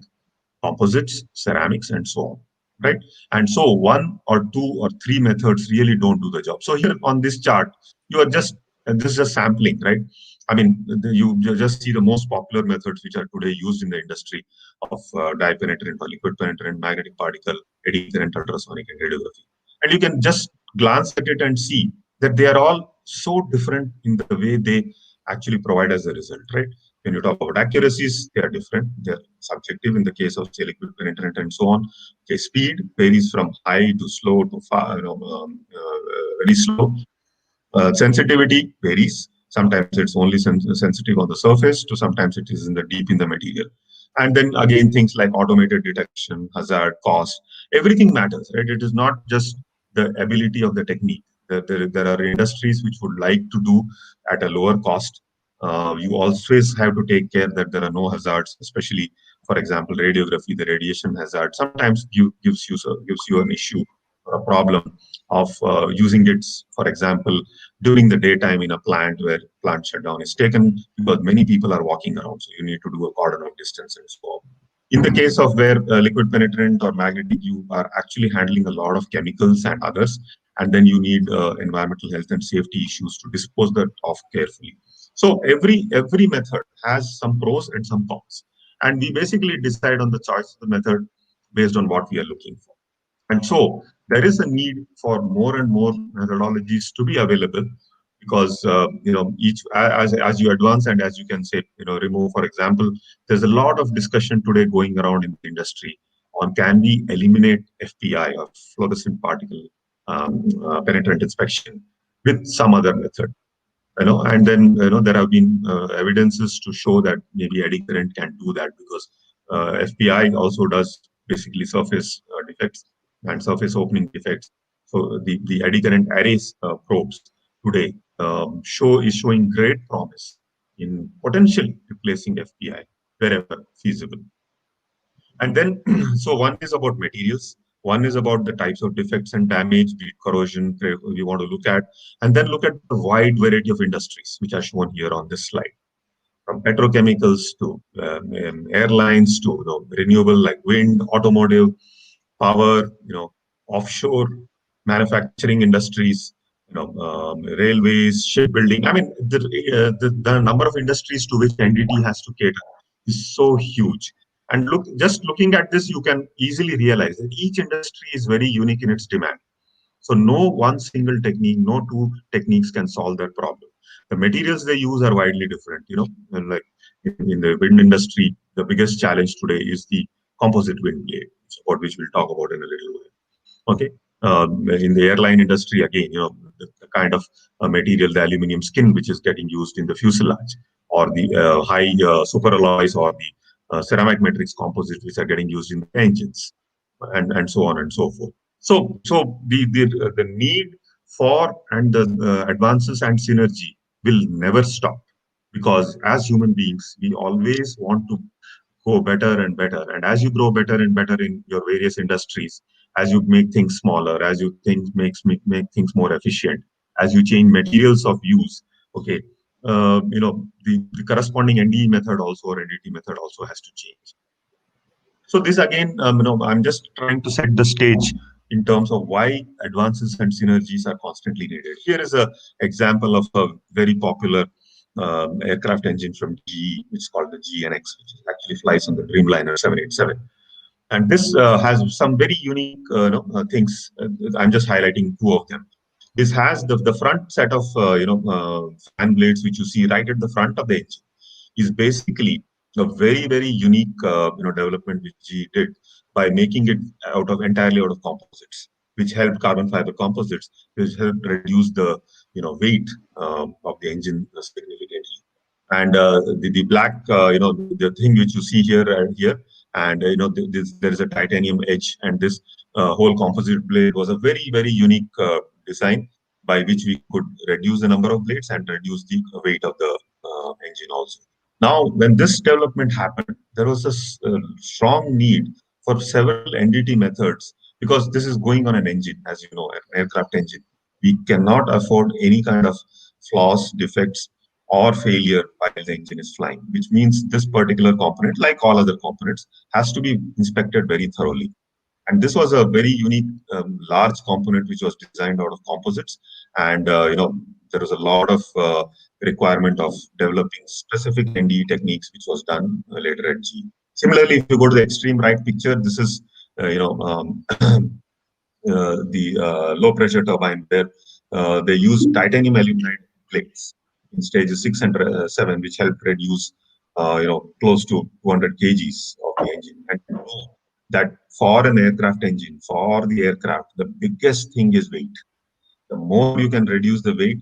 E: composites, ceramics, and so on, right? And so 1 or 2 or 3 methods really don't do the job. So here on this chart, you are just, and this is just sampling, right? I mean, you just see the most popular methods which are today used in the industry of dye penetrant or liquid penetrant, magnetic particle, eddy current, ultrasonic, and radiography. And you can just glance at it and see that they are all so different in the way they actually provide as a result, right? When you talk about accuracies, they are different. They are subjective in the case of, say, liquid penetrant and so on. Okay, speed varies from high to slow to far, very slow. Sensitivity varies. Sometimes it's only sensitive on the surface, to sometimes it is in the deep in the material. And then again, things like automated detection, hazard, cost, everything matters, right? It is not just the ability of the technique. There are industries which would like to do at a lower cost. You always have to take care that there are no hazards, especially, for example, radiography, the radiation hazard sometimes gives you an issue or a problem of using it, for example, during the daytime in a plant where plant shutdown is taken because many people are walking around. So you need to do a cordon of distance and so on. In the case of where liquid penetrant or magnetic, you are actually handling a lot of chemicals and others, and then you need environmental health and safety issues to dispose that of carefully. So every method has some pros and some cons, and we basically decide on the choice of the method based on what we are looking for. And so there is a need for more and more methodologies to be available because each as you advance and as you can say remove, for example, there's a lot of discussion today going around in the industry on can we eliminate FPI or fluorescent particle penetrant inspection with some other method. And then there have been evidences to show that maybe eddy current can do that because FPI also does basically surface defects and surface opening defects. So the eddy current arrays probes today is showing great promise in potentially replacing FPI wherever feasible. And then, so one is about materials, one is about the types of defects and damage, be it corrosion, we want to look at, and then look at the wide variety of industries, which are shown here on this slide. From petrochemicals to airlines to renewable like wind, automotive, power, offshore manufacturing industries, railways, shipbuilding. I mean, the number of industries to which NDT has to cater is so huge. And just looking at this, you can easily realize that each industry is very unique in its demand. So no one single technique, no two techniques can solve that problem. The materials they use are widely different, and like in the wind industry, the biggest challenge today is the composite wind blade, about which we'll talk about in a little while. Okay. In the airline industry, again, the kind of material, the aluminum skin, which is getting used in the fuselage, or the high superalloys, or the ceramic matrix composites, which are getting used in the engines, and so on and so forth. So the need for and the advances and synergy will never stop, because as human beings, we always want to go better and better. And as you grow better and better in your various industries, as you make things smaller, as you make things more efficient, as you change materials of use, okay, the corresponding NDE method also, or NDT method also, has to change. So this again, I'm just trying to set the stage in terms of why advances and synergies are constantly needed. Here is an example of a very popular aircraft engine from GE, which is called the GNX, which actually flies on the Dreamliner 787. And this has some very unique things. I'm just highlighting two of them. This has the front set of fan blades, which you see right at the front of the engine, is basically a very unique development which GE did by making it entirely out of composites, which helped carbon fiber composites, which helped reduce the weight of the engine significantly. And the black the thing which you see here and there is a titanium edge, and this whole composite blade was a very unique design by which we could reduce the number of blades and reduce the weight of the engine also. Now, when this development happened, there was a strong need for several NDT methods, because this is going on an engine, as you know, an aircraft engine. We cannot afford any kind of flaws, defects, or failure while the engine is flying, which means this particular component, like all other components, has to be inspected very thoroughly. And this was a very unique, large component which was designed out of composites. And there was a lot of requirement of developing specific NDE techniques, which was done later at GE. Similarly, if you go to the extreme right picture, this is the low pressure turbine, where they use titanium aluminide plates in stages 6 and 7, which help reduce close to 200 kgs of the engine. And you know that for an aircraft engine, for the aircraft, the biggest thing is weight. The more you can reduce the weight,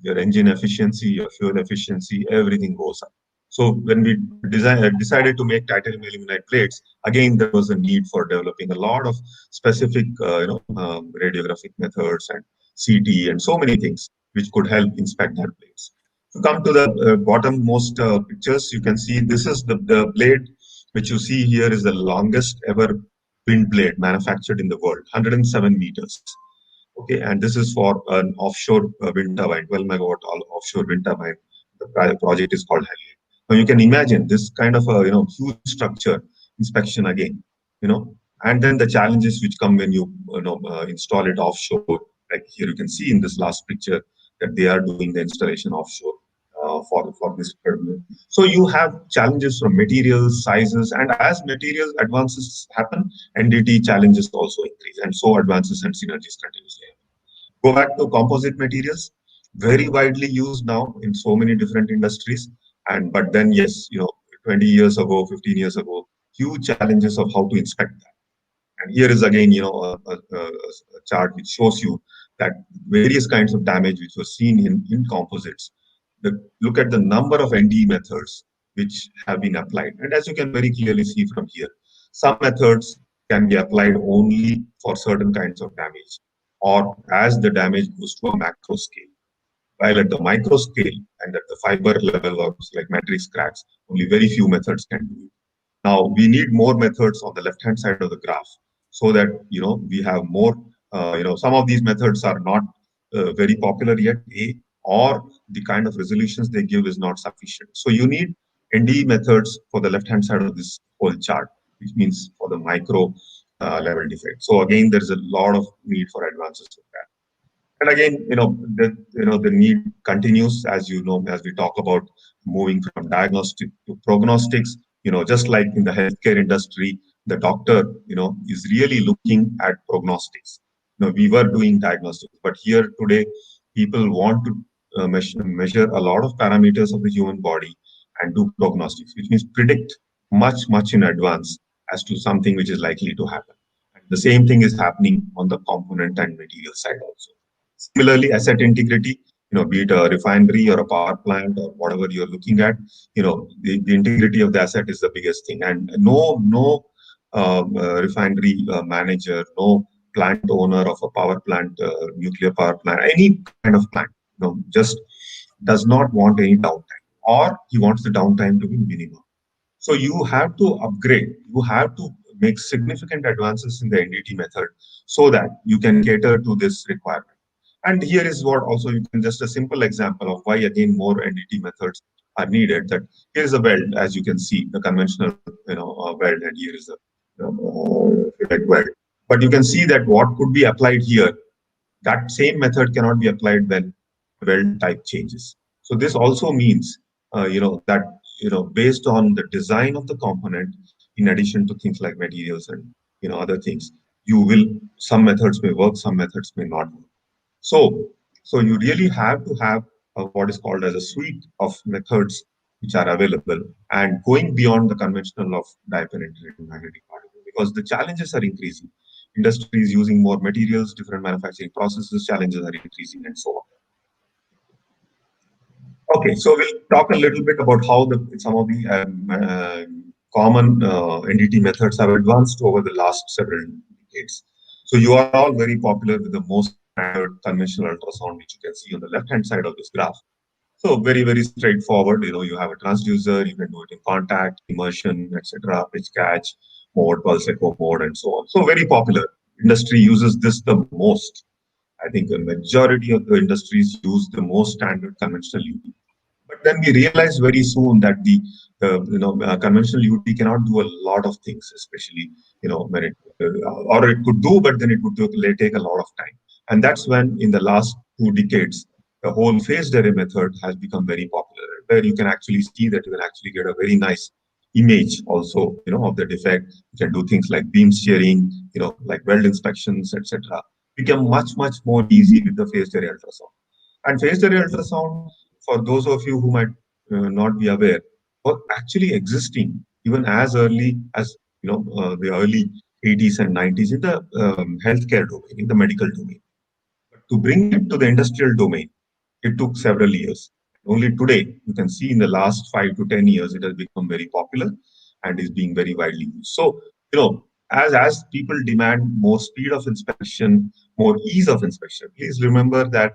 E: your engine efficiency, your fuel efficiency, everything goes up. So when we decided to make titanium aluminide plates, again there was a need for developing a lot of specific, radiographic methods and CT and so many things which could help inspect that plates. To come to the bottommost pictures, you can see this is the blade which you see here is the longest ever wind blade manufactured in the world, 107 meters. Okay, and this is for an offshore wind turbine, 12 megawatt offshore wind turbine. The project is called Helios. Now you can imagine this kind of a huge structure inspection again, and then the challenges which come when you install it offshore. Like here you can see in this last picture that they are doing the installation offshore for this terminal. So you have challenges from materials, sizes, and as material advances happen, NDT challenges also increase, and so advances and synergies continuously. Go back to composite materials, very widely used now in so many different industries. And but then yes, 20 years ago, 15 years ago, huge challenges of how to inspect that. And here is again, a chart which shows you that various kinds of damage which was seen in composites. Look at the number of NDE methods which have been applied. And as you can very clearly see from here, some methods can be applied only for certain kinds of damage or as the damage goes to a macro scale. While at the micro scale and at the fiber level or like matrix cracks, only very few methods can do it. Now we need more methods on the left-hand side of the graph so that we have more. Some of these methods are not very popular yet, or the kind of resolutions they give is not sufficient. So you need NDE methods for the left-hand side of this whole chart, which means for the micro level defect. So again, there is a lot of need for advances with that. And again, the need continues as as we talk about moving from diagnostic to prognostics. Just like in the healthcare industry, the doctor, is really looking at prognostics. We were doing diagnostics, but here today, people want to measure a lot of parameters of the human body and do prognostics, which means predict much in advance as to something which is likely to happen. And the same thing is happening on the component and material side also. Similarly, asset integrity, be it a refinery or a power plant or whatever you're looking at, the integrity of the asset is the biggest thing. And no refinery manager, no plant owner of a power plant, nuclear power plant, any kind of plant, just does not want any downtime, or he wants the downtime to be minimum. So you have to upgrade, you have to make significant advances in the NDT method so that you can cater to this requirement. And here is what also you can just a simple example of why again more NDT methods are needed. That here is a weld, as you can see, the conventional weld, and here is a fillet weld. But you can see that what could be applied here, that same method cannot be applied when weld type changes. So this also means that based on the design of the component, in addition to things like materials and other things, some methods may work, some methods may not work. So you really have to have what is called as a suite of methods which are available and going beyond the conventional of dye-penetrating magnetic particle, because the challenges are increasing. Industry is using more materials, different manufacturing processes, challenges are increasing, and so on. Okay, so we'll talk a little bit about how some of the common NDT methods have advanced over the last several decades. So you are all very popular with the most standard conventional ultrasound, which you can see on the left-hand side of this graph. So very straightforward. You have a transducer, you can do it in contact, immersion, etc., pitch catch mode, pulse echo mode, and so on. So very popular. Industry uses this the most. I think the majority of the industries use the most standard conventional UT. But then we realized very soon that the conventional UT cannot do a lot of things, especially when or it could do, but then it would take a lot of time. And that's when in the last 2 decades, the whole phased array method has become very popular, where you can actually see that you can actually get a very nice image also, of the defect. You can do things like beam steering, like weld inspections, etc. Become much more easy with the phased array ultrasound. And phased array ultrasound, for those of you who might not be aware, were actually existing even as early as the early 80s and 90s in the healthcare domain, in the medical domain. But to bring it to the industrial domain, it took several years. Only today, you can see in the last 5 to 10 years, it has become very popular and is being very widely used. So, as people demand more speed of inspection, more ease of inspection, please remember that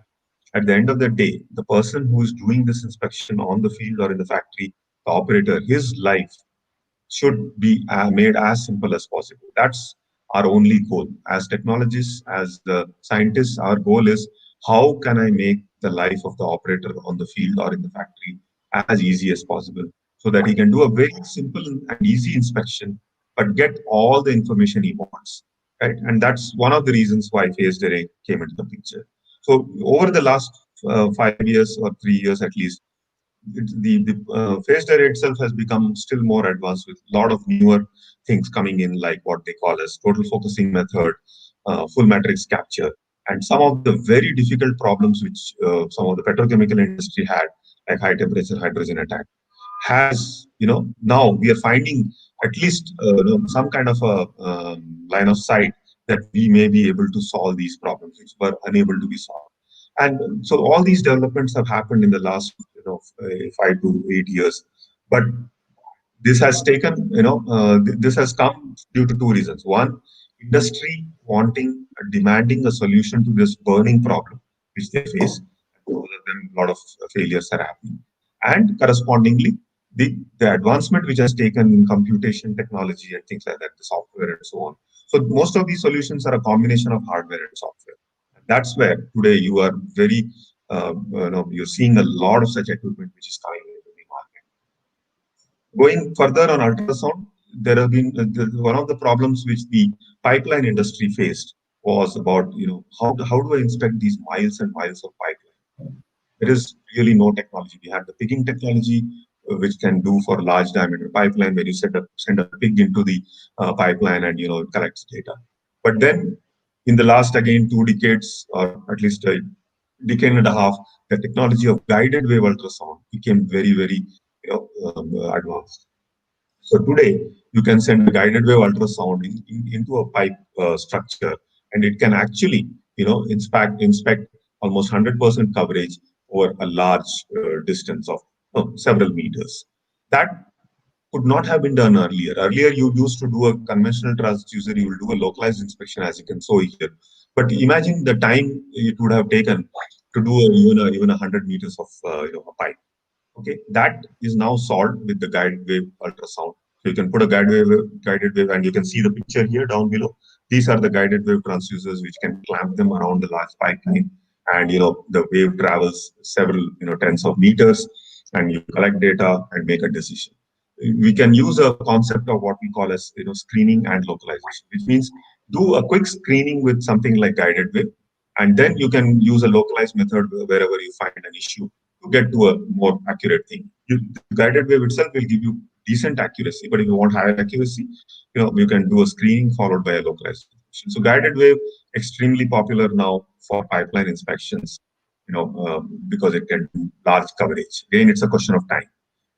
E: at the end of the day, the person who is doing this inspection on the field or in the factory, the operator, his life should be made as simple as possible. That's our only goal. As technologists, as the scientists, our goal is how can I make the life of the operator on the field or in the factory as easy as possible so that he can do a very simple and easy inspection, but get all the information he wants. Right? And that's one of the reasons why phased array came into the picture. So over the last 5 years or 3 years at least, the phased array itself has become still more advanced with a lot of newer things coming in, like what they call as total focusing method, full matrix capture, and some of the very difficult problems which some of the petrochemical industry had, like high temperature hydrogen attack, has now we are finding at least some kind of a line of sight that we may be able to solve these problems which were unable to be solved. And so all these developments have happened in the last 5 to 8 years. But this has taken, this has come due to two reasons. One, industry wanting, demanding a solution to this burning problem which they face. Because of them, a lot of failures are happening. And correspondingly, the advancement which has taken in computation technology and things like that, the software and so on. So most of these solutions are a combination of hardware and software. That's where today you are very, you're seeing a lot of such equipment which is coming into the market. Going further on ultrasound, there have been one of the problems which the pipeline industry faced was about, how do I inspect these miles and miles of pipeline? There is really no technology. We have the pigging technology, which can do for large diameter pipeline, where you send a pig into the pipeline and it collects data. But then, in the last again 2 decades, or at least a decade and a half, the technology of guided wave ultrasound became very, very advanced. So today, you can send a guided wave ultrasound into a pipe structure, and it can actually, inspect almost 100% coverage over a large distance of several meters. That could not have been done earlier. Earlier, you used to do a conventional transducer, you will do a localized inspection, as you can see here. But imagine the time it would have taken to do even 100 meters of a pipe. Okay, that is now solved with the guided wave ultrasound. So you can put a guided wave, and you can see the picture here down below. These are the guided wave transducers which can clamp them around the large pipeline, and the wave travels several tens of meters, and you collect data and make a decision. We can use a concept of what we call as screening and localization, which means do a quick screening with something like guided wave, and then you can use a localized method wherever you find an issue to get to a more accurate thing. The guided wave itself will give you decent accuracy, but if you want higher accuracy, you can do a screening followed by a localized inspection. So guided wave extremely popular now for pipeline inspections, because it can do large coverage. Again, it's a question of time.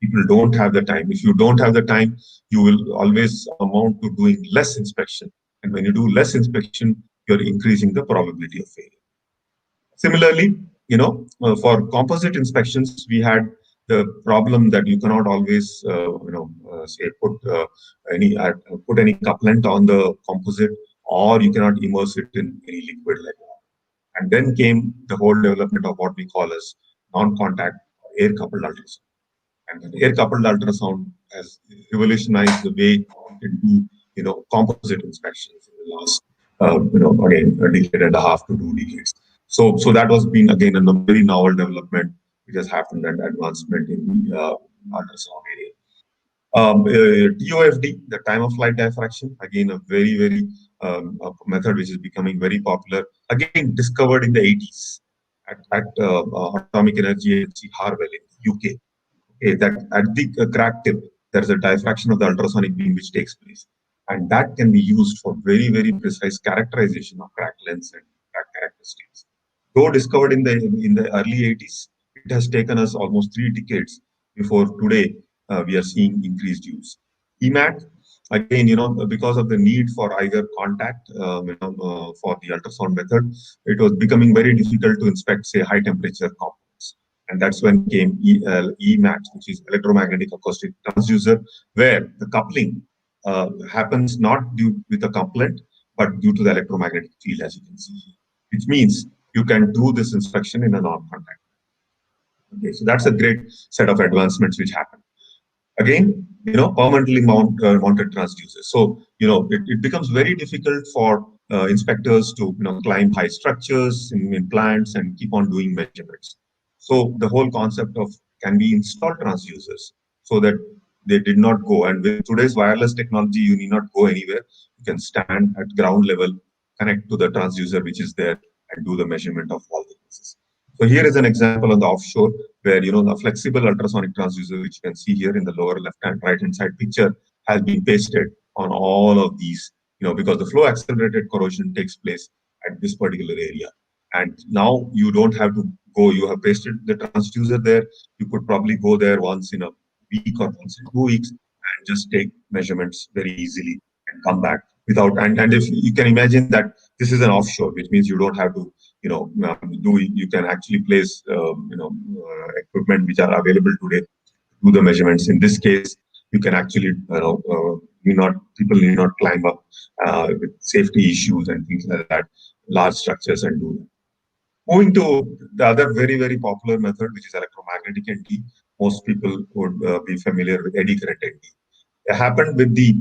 E: People don't have the time. If you don't have the time, you will always amount to doing less inspection. And when you do less inspection, you're increasing the probability of failure. Similarly, for composite inspections, we had the problem that you cannot always, say put any couplant on the composite, or you cannot immerse it in any liquid like water. And then came the whole development of what we call as non-contact air-coupled ultrasound. And the air-coupled ultrasound has revolutionized the way you can do, composite inspections in the last, again, a decade and a half to 2 decades. So that was been again a very novel development which has happened and advancement in the ultrasound area. TOFD, the time of flight diffraction, again a very, very a method which is becoming very popular. Again, discovered in the 80s at Atomic Energy Agency Harwell in the UK. Okay, that at the crack tip, there is a diffraction of the ultrasonic beam which takes place, and that can be used for very, very precise characterization of crack lengths and crack characteristics. Though discovered in the early 80s, it has taken us almost 3 decades before today we are seeing increased use. EMAT, again, because of the need for either contact, for the ultrasound method, it was becoming very difficult to inspect, say, high temperature components. And that's when came EMAT, which is electromagnetic acoustic transducer, where the coupling happens not due with a couplet, but due to the electromagnetic field, as you can see here, which means you can do this inspection in a non-contact. Okay, so that's a great set of advancements which happen. Again, permanently mounted transducers. So, it becomes very difficult for inspectors to, climb high structures in plants and keep on doing measurements. So the whole concept of can we install transducers so that they did not go. And with today's wireless technology, you need not go anywhere. You can stand at ground level, connect to the transducer which is there, and do the measurement of all the pieces. So here is an example on the offshore where, the flexible ultrasonic transducer, which you can see here in the lower left-hand, right-hand side picture, has been pasted on all of these, because the flow accelerated corrosion takes place at this particular area. And now you don't have to go, you have pasted the transducer there. You could probably go there once in a week or once in 2 weeks and just take measurements very easily and come back without, and if you can imagine that this is an offshore, which means you don't have to, you can actually place, equipment which are available today, do the measurements. In this case, you can actually, people need not climb up with safety issues and things like that, large structures and do that. Moving to the other very, very popular method, which is electromagnetic ND. Most people would be familiar with eddy current ND. It happened with the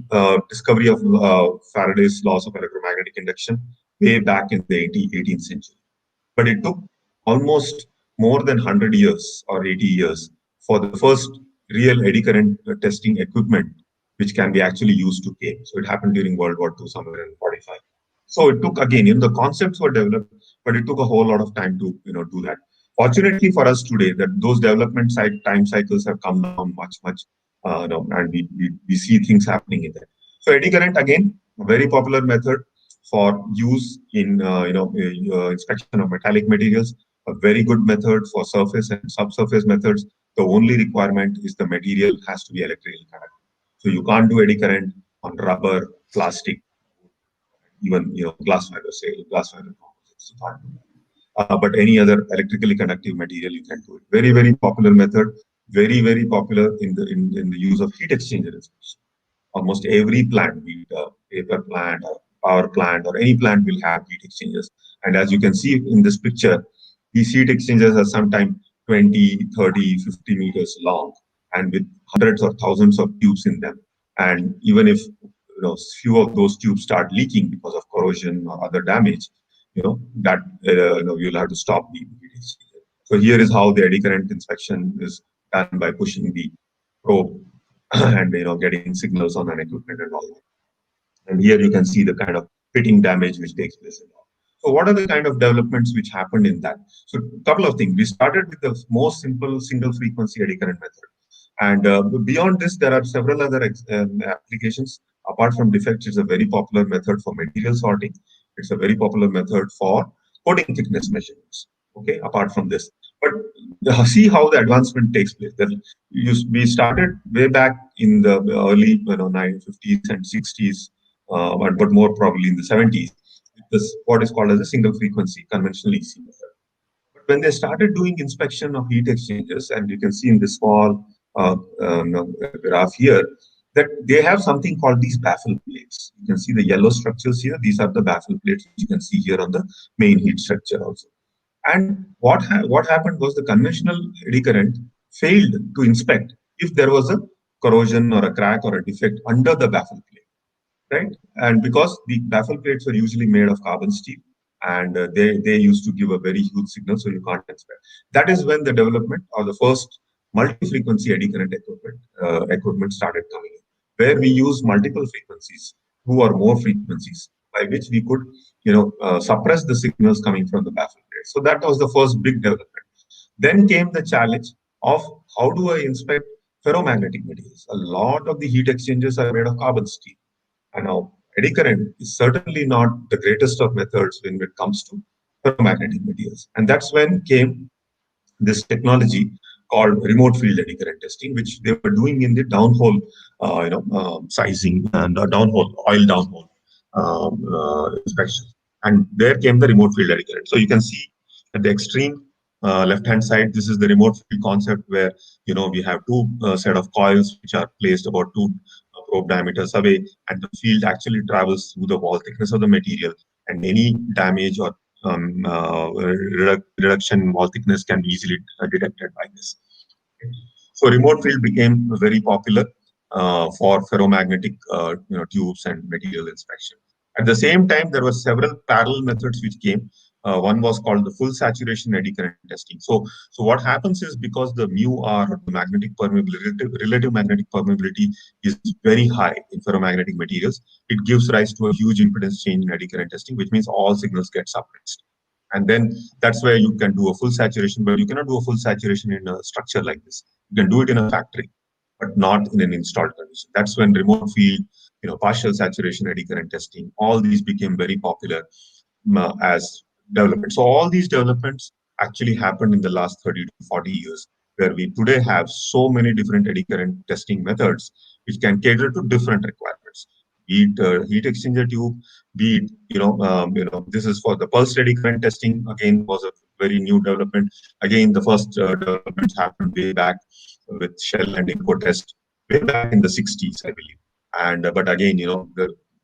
E: discovery of Faraday's laws of electromagnetic induction way back in the 18th century. But it took almost more than 100 years or 80 years for the first real eddy current testing equipment, which can be actually used to came. So it happened during World War II, somewhere in 45. So it took, again, the concepts were developed, but it took a whole lot of time to, do that. Fortunately for us today, that those development time cycles have come down much, and we see things happening in there. So eddy current, again, a very popular method for use in inspection of metallic materials, a very good method for surface and subsurface methods. The only requirement is the material has to be electrically conductive. So you can't do eddy current on rubber, plastic, even glass fiber, say glass fiber composites. You can't do that. But any other electrically conductive material you can do it. Very, very popular method. Very, very popular in the use of heat exchanger inspection. Almost every plant, be it a paper plant or power plant or any plant, will have heat exchangers. And as you can see in this picture, these heat exchangers are sometimes 20, 30, 50 meters long and with hundreds or thousands of tubes in them. And even if few of those tubes start leaking because of corrosion or other damage, you'll have to stop the heat exchanger. So here is how the eddy current inspection is done by pushing the probe and getting signals on an equipment and all that. And here you can see the kind of pitting damage which takes place in all. So what are the kind of developments which happened in that? So a couple of things. We started with the most simple single frequency eddy current method. And beyond this, there are several other applications. Apart from defects, it's a very popular method for material sorting. It's a very popular method for coating thickness measurements. Okay, apart from this. But see how the advancement takes place. We started way back in the early 1950s and 60s, but more probably in the 70s. This what is called as a single frequency conventional EC method. But when they started doing inspection of heat exchangers, and you can see in this small graph here, that they have something called these baffle plates. You can see the yellow structures here. These are the baffle plates, which you can see here on the main heat structure also. And what happened was the conventional eddy current failed to inspect if there was a corrosion or a crack or a defect under the baffle plate, right? And because the baffle plates were usually made of carbon steel, and they used to give a very huge signal, so you can't inspect. That is when the development of the first multi-frequency eddy current equipment started coming in, where we use multiple frequencies, 2 or more frequencies, by which we could suppress the signals coming from the baffle plate. So that was the first big development. Then came the challenge of how do I inspect ferromagnetic materials? A lot of the heat exchangers are made of carbon steel. And now eddy current is certainly not the greatest of methods when it comes to ferromagnetic materials. And that's when came this technology called remote field eddy current testing, which they were doing in the downhole, sizing and downhole oil downhole inspection. And there came the remote field eddy current. So you can see at the extreme left-hand side, this is the remote field concept where we have two set of coils which are placed about 2 probe diameters away, and the field actually travels through the wall thickness of the material, and any damage or reduction in wall thickness can be easily detected by this. So remote field became very popular for ferromagnetic tubes and material inspection. At the same time, there were several parallel methods which came. One was called the full saturation eddy current testing. So what happens is, because the mu r, the magnetic permeability, relative magnetic permeability, is very high in ferromagnetic materials, it gives rise to a huge impedance change in eddy current testing, which means all signals get suppressed. And then that's where you can do a full saturation, but you cannot do a full saturation in a structure like this. You can do it in a factory, but not in an installed condition. That's when remote field, partial saturation eddy current testing, all these became very popular as development. So all these developments actually happened in the last 30 to 40 years, where we today have so many different eddy current testing methods which can cater to different requirements. Be it heat exchanger tube, be it this is for the pulse eddy current testing. Again, was a very new development. Again, the first developments happened way back with Shell and Incotest way back in the 60s, I believe. And but again,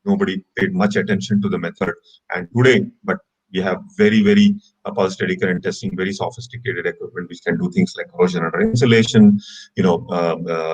E: nobody paid much attention to the method. And today, but we have very pulse eddy current testing, very sophisticated equipment which can do things like corrosion under insulation,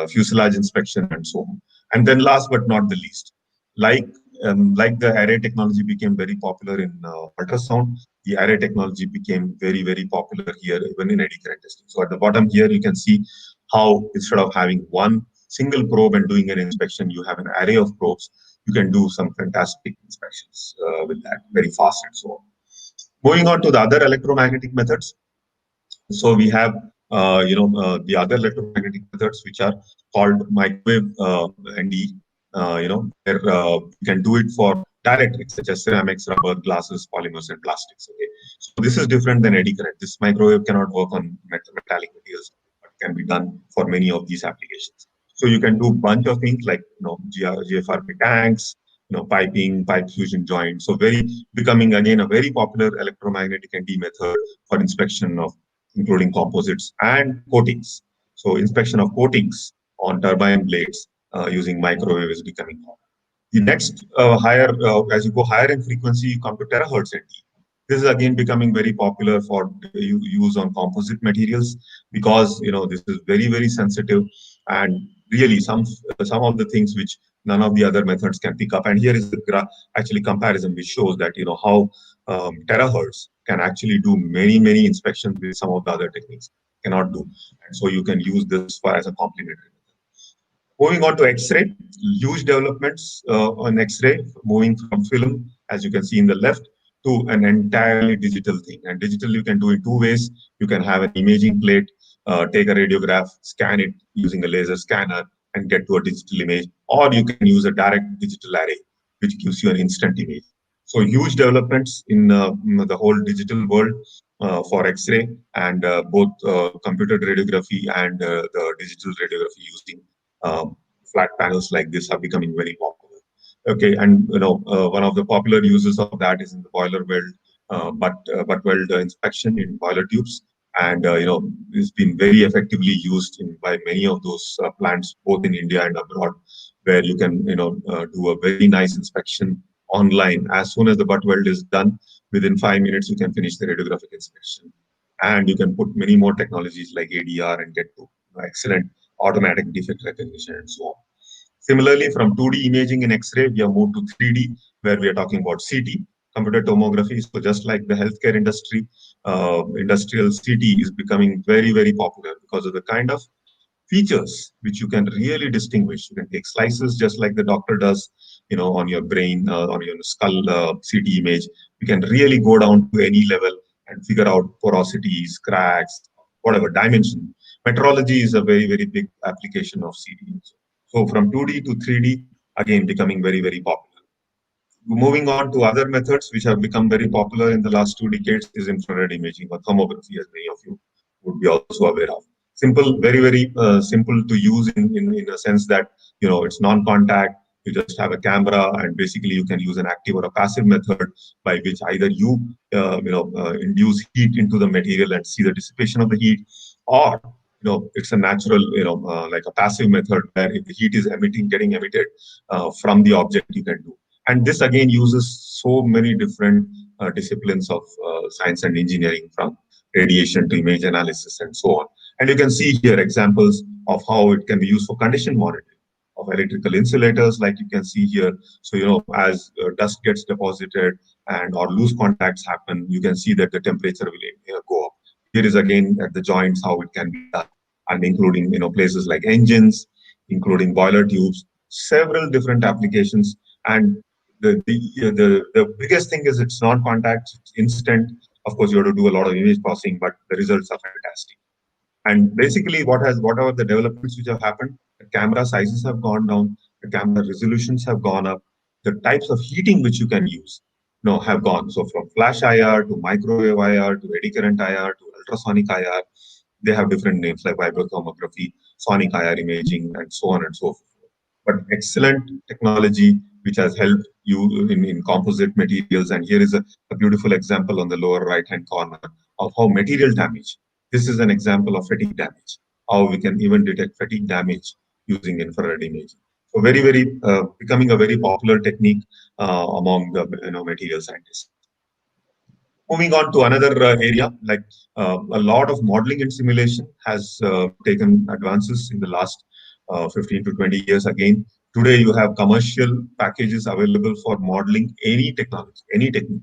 E: fuselage inspection, and so on. And then last but not the least, like the array technology became very popular in ultrasound, the array technology became very popular here, even in eddy current testing. So at the bottom here, you can see how instead of having one single probe and doing an inspection, you have an array of probes. You can do some fantastic inspections with that, very fast and so on. Moving on to the other electromagnetic methods. So we have the other electromagnetic methods which are called microwave ND. Where you can do it for dielectrics such as ceramics, rubber, glasses, polymers, and plastics. Okay, so this is different than eddy current. This microwave cannot work on metallic materials, but can be done for many of these applications. So you can do a bunch of things like GFRP tanks, piping, pipe fusion joints. So becoming again a very popular electromagnetic ND method for inspection of including composites and coatings. So inspection of coatings on turbine blades using microwave is becoming common. The next as you go higher in frequency, you come to terahertz ND. This is again becoming very popular for use on composite materials, because this is very sensitive, and really some of the things which none of the other methods can pick up. And here is the actually comparison which shows that how terahertz can actually do many inspections with some of the other techniques cannot do. And so you can use this as a complementary. Moving on to X-ray, huge developments on X-ray, moving from film, as you can see in the left, to an entirely digital thing. And digital you can do in two ways. You can have an imaging plate, take a radiograph, scan it using a laser scanner, and get to a digital image. Or you can use a direct digital array, which gives you an instant image. So huge developments in the whole digital world for X-ray, and both computed radiography and the digital radiography using flat panels like this are becoming very popular. Okay, and one of the popular uses of that is in the boiler weld, butt weld inspection in boiler tubes, and it's been very effectively used by many of those plants, both in India and abroad, where you can do a very nice inspection online. As soon as the butt weld is done, within 5 minutes you can finish the radiographic inspection, and you can put many more technologies like ADR and get to excellent automatic defect recognition and so on. Similarly, from 2D imaging in X-ray, we have moved to 3D, where we are talking about CT, computed tomography. So just like the healthcare industry, industrial CT is becoming very popular because of the kind of features which you can really distinguish. You can take slices just like the doctor does, on your brain, on your skull CT image. You can really go down to any level and figure out porosities, cracks, whatever dimension. Metrology is a very big application of CT. So from 2D to 3D, again, becoming very popular. Moving on to other methods which have become very popular in the last 2 decades is infrared imaging or thermography, as many of you would be also aware of. Simple, very simple to use in a sense that it's non-contact. You just have a camera, and basically you can use an active or a passive method by which either you induce heat into the material and see the dissipation of the heat, or it's a natural like a passive method where if the heat is getting emitted from the object, you can do. And this again uses so many different disciplines of science and engineering, from radiation to image analysis and so on. And you can see here examples of how it can be used for condition monitoring of electrical insulators, like you can see here. So, as dust gets deposited and or loose contacts happen, you can see that the temperature will go up. Here is again at the joints how it can be done, and including places like engines, including boiler tubes, several different applications. And the biggest thing is it's non-contact, it's instant. Of course, you have to do a lot of image processing, but the results are fantastic. And basically, whatever the developments which have happened, the camera sizes have gone down, the camera resolutions have gone up, the types of heating which you can use, have gone. So from flash IR to microwave IR to eddy current IR to ultrasonic IR, they have different names like vibrothermography, sonic IR imaging, and so on and so forth. But excellent technology which has helped you in composite materials. And here is a beautiful example on the lower right-hand corner of how material damage. This is an example of fatigue damage, how we can even detect fatigue damage using infrared imaging. So very becoming a very popular technique among the material scientists. Moving on to another area, like a lot of modeling and simulation has taken advances in the last 15 to 20 years. Again, today you have commercial packages available for modeling any technology, any technique,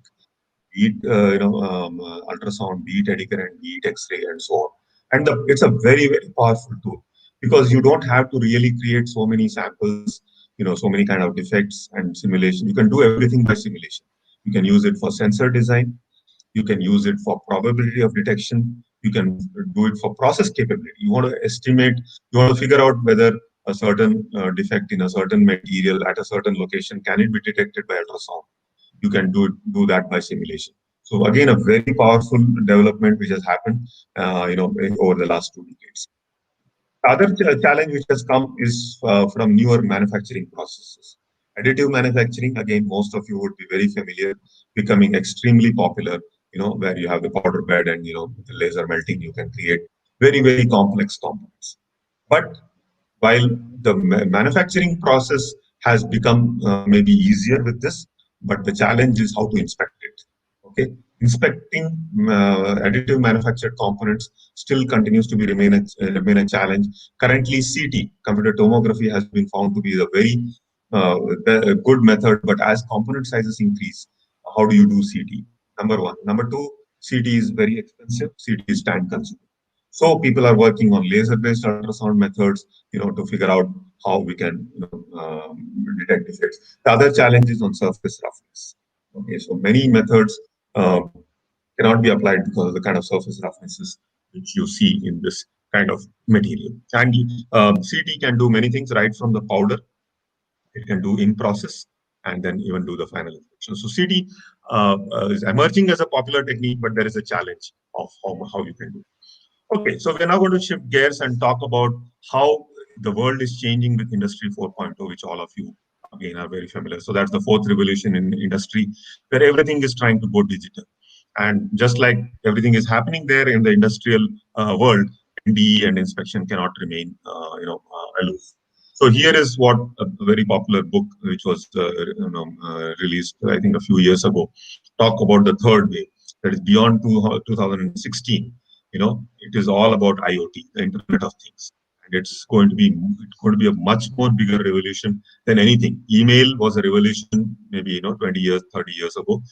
E: be it ultrasound, be it eddy current, be it X-ray, and so on. And it's a very powerful tool, because you don't have to really create so many samples, so many kind of defects and simulation. You can do everything by simulation. You can use it for sensor design. You can use it for probability of detection. You can do it for process capability. You want to estimate, you want to figure out whether a certain defect in a certain material at a certain location, can it be detected by ultrasound? You can do that by simulation. So again, a very powerful development which has happened, over the last 2 decades. The other challenge which has come is from newer manufacturing processes. Additive manufacturing, again, most of you would be very familiar, becoming extremely popular, where you have the powder bed and, the laser melting, you can create very complex components. But while the manufacturing process has become maybe easier with this, but the challenge is how to inspect it. Okay, inspecting additive manufactured components still continues to remain a challenge. Currently, CT, computer tomography, has been found to be a very good method. But as component sizes increase, how do you do CT? Number one. Number two, CT is very expensive. CT is time consuming. So people are working on laser-based ultrasound methods, to figure out how we can detect defects. The other challenge is on surface roughness. Okay, so many methods cannot be applied because of the kind of surface roughnesses which you see in this kind of material. And CT can do many things, right from the powder. It can do in process and then even do the final inspection. So CT is emerging as a popular technique, but there is a challenge of how you can do it. Okay, so we're now going to shift gears and talk about how the world is changing with Industry 4.0, which all of you again are very familiar. So that's the fourth revolution in industry, where everything is trying to go digital. And just like everything is happening there in the industrial world, NDE and inspection cannot remain, aloof. So here is what a very popular book, which was released, I think, a few years ago, talk about the third wave, that is beyond 2016. It is all about IoT, the Internet of Things, and it's going to be a much more bigger revolution than anything. Email was a revolution, maybe 20 years, 30 years ago.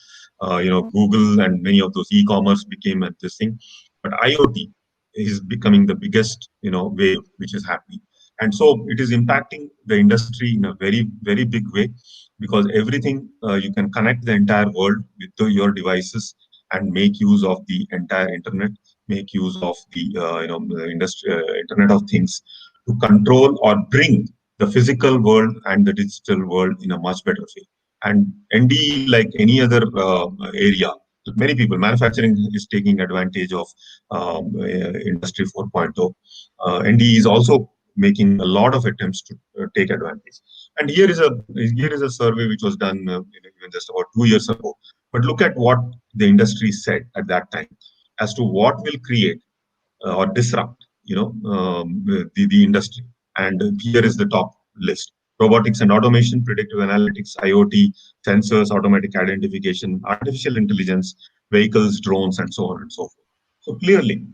E: Google and many of those e-commerce became this thing, but IoT is becoming the biggest wave which is happening. And so it is impacting the industry in a very big way, because everything you can connect the entire world with your devices and make use of the entire internet, make use of the Internet of Things to control or bring the physical world and the digital world in a much better way. And NDE, like any other area, many people, manufacturing is taking advantage of Industry 4.0. NDE is also making a lot of attempts to take advantage. And here is a survey which was done even just about 2 years ago. But look at what the industry said at that time as to what will create or disrupt, the industry. And here is the top list: robotics and automation, predictive analytics, IoT, sensors, automatic identification, artificial intelligence, vehicles, drones, and so on and so forth. So clearly,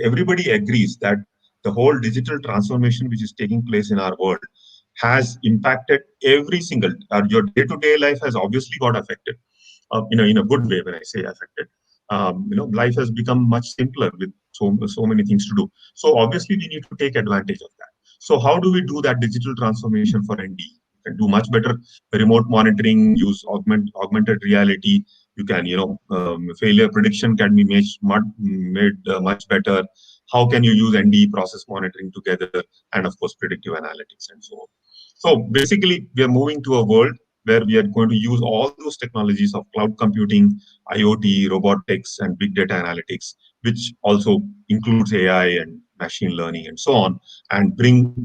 E: everybody agrees that the whole digital transformation which is taking place in our world has impacted every single, your day-to-day life has obviously got affected, in a good way. When I say affected, life has become much simpler with so many things to do. So obviously we need to take advantage of that. So how do we do that digital transformation for ND? You can do much better remote monitoring, use augmented reality. You can, failure prediction can be made much better. How can you use ND process monitoring together, and of course predictive analytics and so on. So basically, we are moving to a world where we are going to use all those technologies of cloud computing, IoT, robotics, and big data analytics, which also includes AI and machine learning and so on, and bring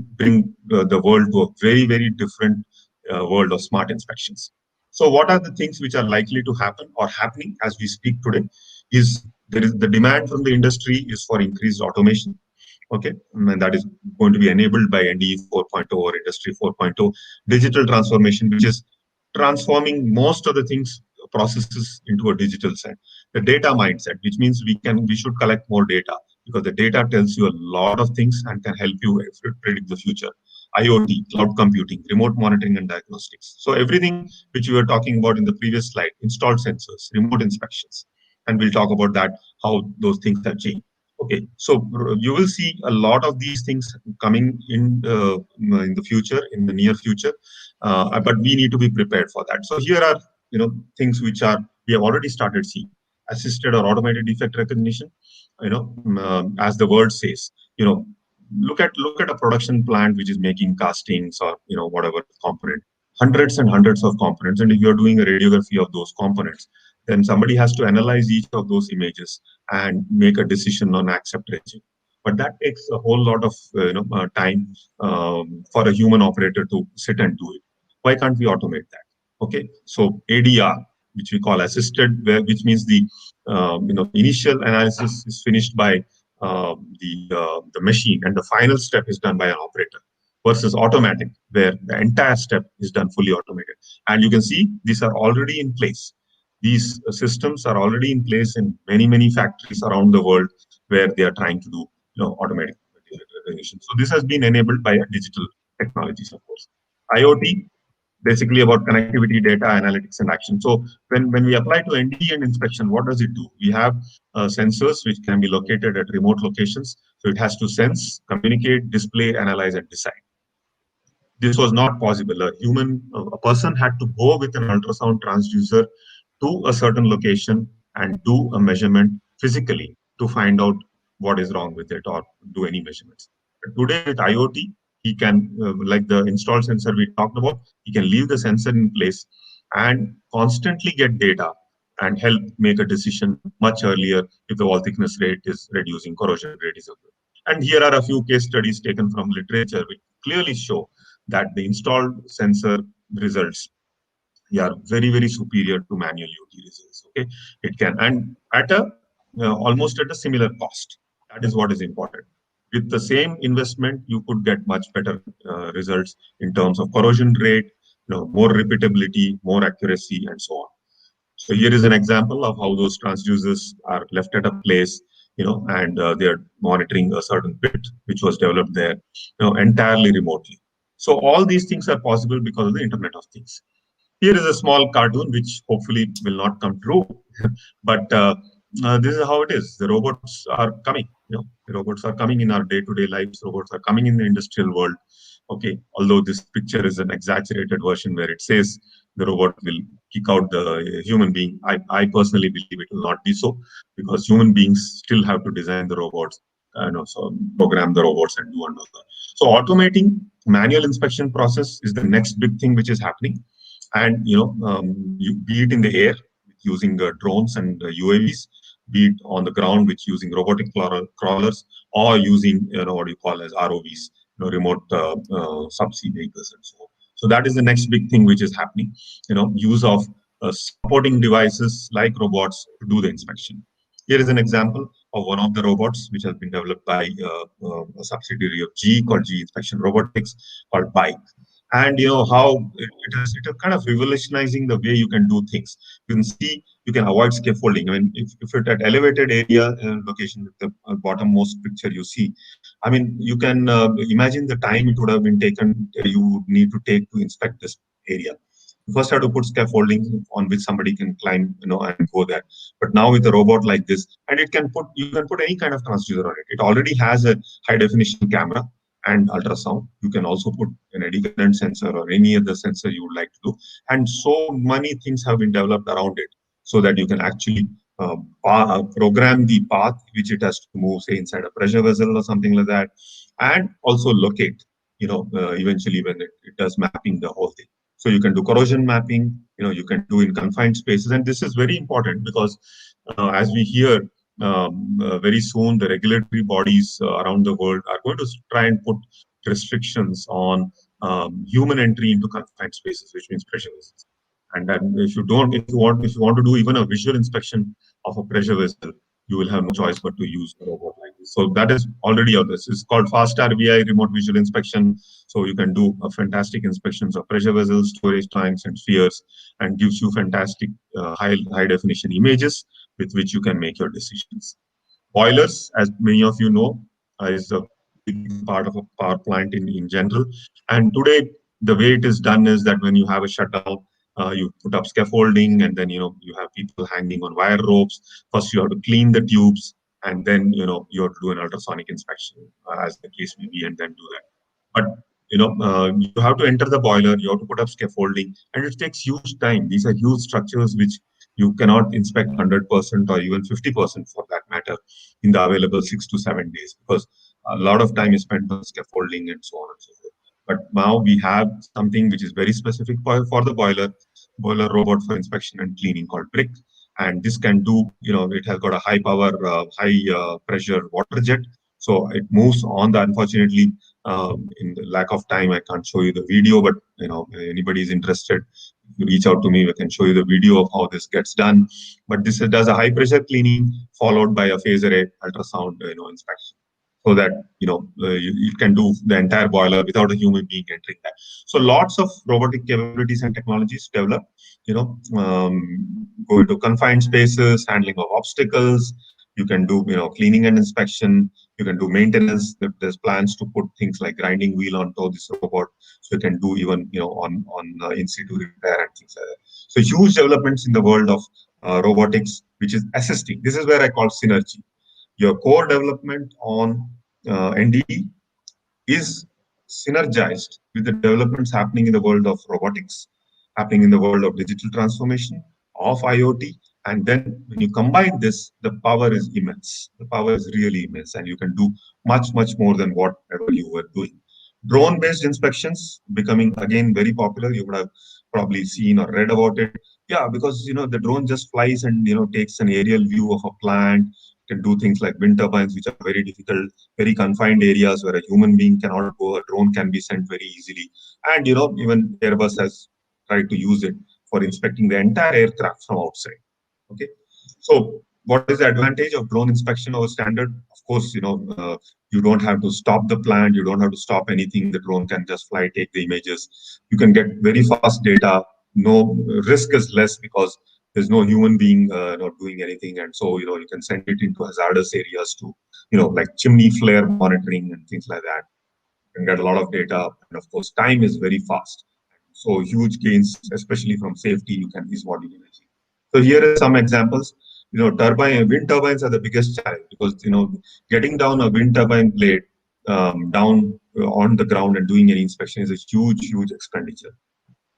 E: the world to a very, very different world of smart inspections. So what are the things which are likely to happen or happening as we speak today? There is the demand from the industry is for increased automation. Okay, and that is going to be enabled by NDE 4.0 or Industry 4.0 digital transformation, which is transforming most of the things, processes into a digital set. The data mindset, which means we should collect more data, because the data tells you a lot of things and can help you predict the future. IoT, cloud computing, remote monitoring and diagnostics. So everything which we were talking about in the previous slide, installed sensors, remote inspections, and we'll talk about that, how those things have changed. Okay, so you will see a lot of these things coming in the future, in the near future, but we need to be prepared for that. So here are things which are we have already started seeing: assisted or automated defect recognition. As the word says, look at a production plant which is making castings or whatever component, hundreds and hundreds of components, and if you are doing a radiography of those components, then somebody has to analyze each of those images and make a decision on accept reject. But that takes a whole lot of time for a human operator to sit and do it. Why can't we automate that? Okay, so ADR, which we call assisted, which means the initial analysis is finished by the machine, and the final step is done by an operator, versus automatic, where the entire step is done fully automated. And you can see these are already in place. These systems are already in place in many factories around the world where they are trying to do automatic recognition. So this has been enabled by digital technologies, of course. IoT, basically about connectivity, data, analytics, and action. So when we apply to ND and inspection, what does it do? We have sensors which can be located at remote locations. So it has to sense, communicate, display, analyze, and decide. This was not possible. A person had to go with an ultrasound transducer to a certain location and do a measurement physically to find out what is wrong with it or do any measurements. But today with IoT, he can, like the installed sensor we talked about, he can leave the sensor in place and constantly get data and help make a decision much earlier if the wall thickness rate is reducing, corrosion rate is okay. And here are a few case studies taken from literature which clearly show that the installed sensor results are very superior to manual UT results. Okay, it can, and at a almost at a similar cost. That is what is important. With the same investment, you could get much better results in terms of corrosion rate, more repeatability, more accuracy, and so on. So here is an example of how those transducers are left at a place, and they are monitoring a certain bit which was developed there, entirely remotely. So all these things are possible because of the Internet of Things. Here is a small cartoon which hopefully will not come true, but this is how it is. The robots are coming. The robots are coming in our day-to-day lives. Robots are coming in the industrial world. Okay, although this picture is an exaggerated version where it says the robot will kick out the human being. I personally believe it will not be so, because human beings still have to design the robots, so program the robots and do another. So automating manual inspection process is the next big thing which is happening. And be it in the air, using drones and UAVs, be it on the ground, which using robotic crawlers, or using what you call as ROVs, remote subsea vehicles and so on. So that is the next big thing which is happening. Use of supporting devices like robots to do the inspection. Here is an example of one of the robots which has been developed by a subsidiary of GE called GE Inspection Robotics, called Bike. And how it is kind of revolutionizing the way you can do things. You can see you can avoid scaffolding. I mean, if it at elevated area location, the bottommost picture you see, I mean, you can imagine the time it would have been taken, you would need to take to inspect this area. You first have to put scaffolding on which somebody can climb, and go there. But now with a robot like this, and you can put any kind of transducer on it. It already has a high definition camera and ultrasound. You can also put an eddy current sensor or any other sensor you would like to do. And so many things have been developed around it so that you can actually program the path which it has to move, say inside a pressure vessel or something like that, and also locate, eventually when it does mapping the whole thing. So you can do corrosion mapping, you can do in confined spaces. And this is very important because as we hear, very soon the regulatory bodies around the world are going to try and put restrictions on human entry into confined spaces, which means pressure vessels. And then if you want to do even a visual inspection of a pressure vessel, you will have no choice but to use a robot like this. So that is already out there. It's called fast RVI, remote visual inspection. So you can do a fantastic inspections of pressure vessels, storage tanks, and spheres, and gives you fantastic high definition images with which you can make your decisions. Boilers, as many of you know, is a big part of a power plant in general. And today, the way it is done is that when you have a shutdown, you put up scaffolding, and then you have people hanging on wire ropes. First, you have to clean the tubes, and then you have to do an ultrasonic inspection, as the case may be, and then do that. But you have to enter the boiler, you have to put up scaffolding, and it takes huge time. These are huge structures which you cannot inspect 100% or even 50% for that matter in the available 6 to 7 days, because a lot of time is spent on scaffolding and so on and so forth. But now we have something which is very specific for the boiler robot for inspection and cleaning called Brick. And this can do, it has got a high power, high pressure water jet. So it moves on the, unfortunately, in the lack of time, I can't show you the video, but anybody is interested, you reach out to me, we can show you the video of how this gets done. But this does a high pressure cleaning followed by a phase array ultrasound inspection, so that you can do the entire boiler without a human being entering that. So lots of robotic capabilities and technologies develop, go into confined spaces, handling of obstacles. You can do cleaning and inspection. You can do maintenance. There's plans to put things like grinding wheel onto this robot, so you can do even on in situ repair and things like that. So huge developments in the world of robotics, which is assisting. This is where I call synergy. Your core development on NDT is synergized with the developments happening in the world of robotics, happening in the world of digital transformation, of IoT. And then when you combine this, the power is immense. The power is really immense, and you can do much, much more than whatever you were doing. Drone-based inspections becoming again very popular. You would have probably seen or read about it. Yeah, because the drone just flies and takes an aerial view of a plant, can do things like wind turbines, which are very difficult, very confined areas where a human being cannot go. A drone can be sent very easily. And, even Airbus has tried to use it for inspecting the entire aircraft from outside. Okay. So what is the advantage of drone inspection over standard? Of course, you don't have to stop the plant. You don't have to stop anything. The drone can just fly, take the images. You can get very fast data. No risk is less because there's no human being not doing anything, and so you can send it into hazardous areas to like chimney flare monitoring and things like that. You can get a lot of data, and of course time is very fast, so huge gains, especially from safety, is what you can achieve. So here are some examples. Wind turbines are the biggest challenge, because getting down a wind turbine blade down on the ground and doing any inspection is a huge expenditure.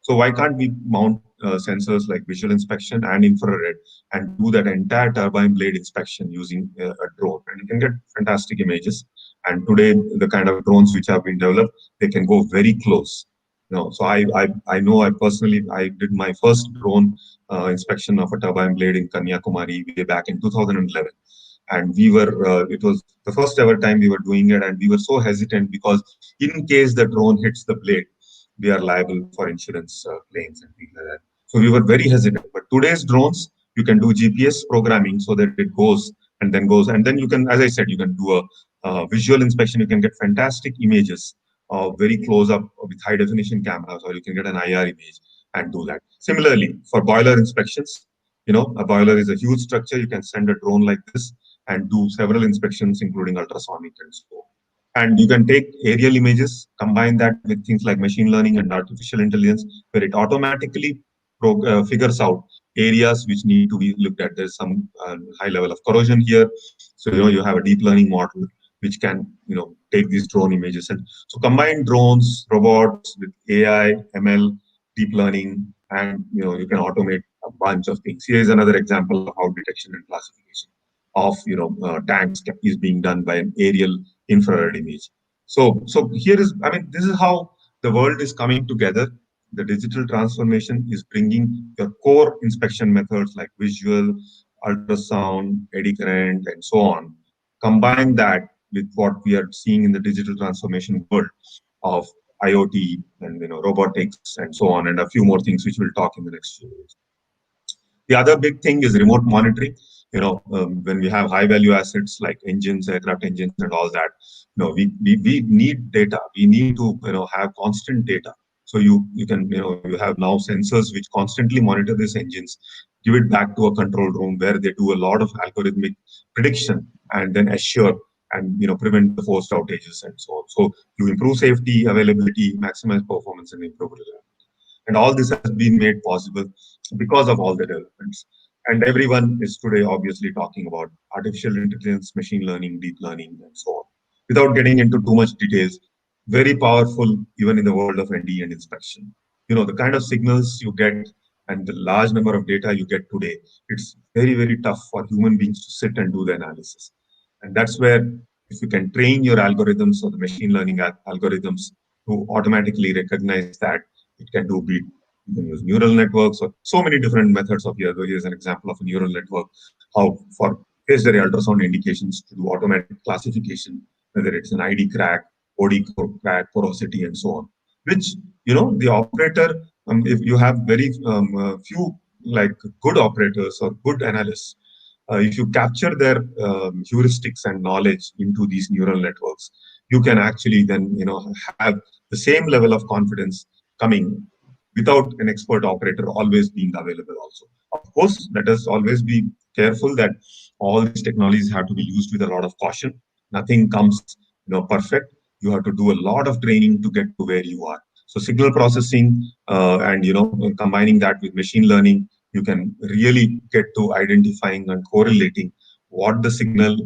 E: So why can't we mount sensors like visual inspection and infrared and do that entire turbine blade inspection using a drone? And you can get fantastic images. And today, the kind of drones which have been developed, they can go very close. So I know I personally I did my first drone inspection of a turbine blade in Kanyakumari way back in 2011, and we were it was the first ever time we were doing it, and we were so hesitant because in case the drone hits the blade, we are liable for insurance claims and things like that. So we were very hesitant. But today's drones, you can do GPS programming so that it goes and then goes, and then you can, as I said, you can do a visual inspection. You can get fantastic images very close up with high definition cameras, or you can get an IR image and do that. Similarly, for boiler inspections, a boiler is a huge structure. You can send a drone like this and do several inspections, including ultrasonic and so on. And you can take aerial images, combine that with things like machine learning and artificial intelligence, where it automatically figures out areas which need to be looked at. There's some high level of corrosion here. So, you have a deep learning model which can, take these drone images. And so combine drones, robots with AI, ML, deep learning, and, you can automate a bunch of things. Here is another example of how detection and classification of, tanks is being done by an aerial infrared image. So here is, I mean, this is how the world is coming together. The digital transformation is bringing your core inspection methods like visual, ultrasound, eddy current, and so on. Combine that with what we are seeing in the digital transformation world of IoT and robotics and so on, and a few more things which we'll talk in the next few minutes. The other big thing is remote monitoring. When we have high value assets like engines, aircraft engines, and all that, we need data. We need to have constant data. So you can you have now sensors which constantly monitor these engines, give it back to a control room where they do a lot of algorithmic prediction and then assure and prevent the forced outages and so on. So you improve safety, availability, maximize performance, and improve reliability. And all this has been made possible because of all the developments. And everyone is today obviously talking about artificial intelligence, machine learning, deep learning, and so on. Without getting into too much details, very powerful even in the world of ND and inspection. The kind of signals you get and the large number of data you get today, it's very, very tough for human beings to sit and do the analysis. And that's where if you can train your algorithms or the machine learning algorithms to automatically recognize that, it can do be you can use neural networks or so many different methods of here. Here's an example of a neural network, how for phase array ultrasound indications to do automatic classification, whether it's an ID crack, OD crack, porosity, and so on. Which, the operator, if you have very few like good operators or good analysts, if you capture their heuristics and knowledge into these neural networks, you can actually then have the same level of confidence coming without an expert operator always being available also. Of course, let us always be careful that all these technologies have to be used with a lot of caution. Nothing comes perfect. You have to do a lot of training to get to where you are. So signal processing and combining that with machine learning, you can really get to identifying and correlating what the signal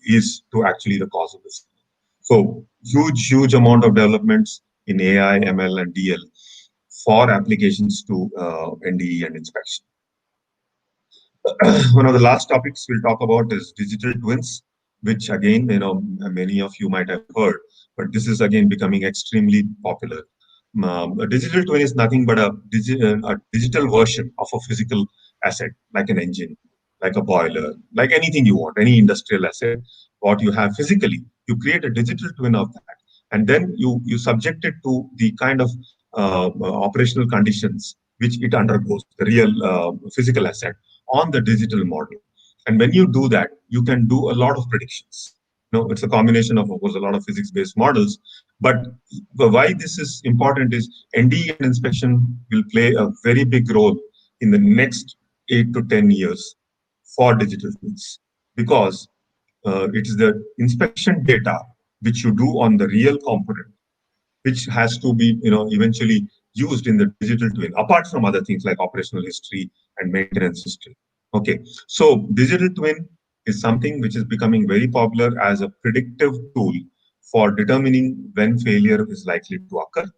E: is to actually the cause of the signal. So huge amount of developments in AI, ML, and DL for applications to NDE and inspection. One of the last topics we'll talk about is digital twins, which again, many of you might have heard, but this is again becoming extremely popular. A digital twin is nothing but a digital version of a physical asset, like an engine, like a boiler, like anything you want, any industrial asset, what you have physically, you create a digital twin of that. And then you subject it to the kind of operational conditions which it undergoes, the real physical asset on the digital model. And when you do that, you can do a lot of predictions. It's a combination of course, a lot of physics-based models. But why this is important is NDE and inspection will play a very big role in the next 8 to 10 years for digital twins, because it is the inspection data which you do on the real component which has to be eventually used in the digital twin, apart from other things like operational history and maintenance history. Okay, so digital twin is something which is becoming very popular as a predictive tool for determining when failure is likely to occur.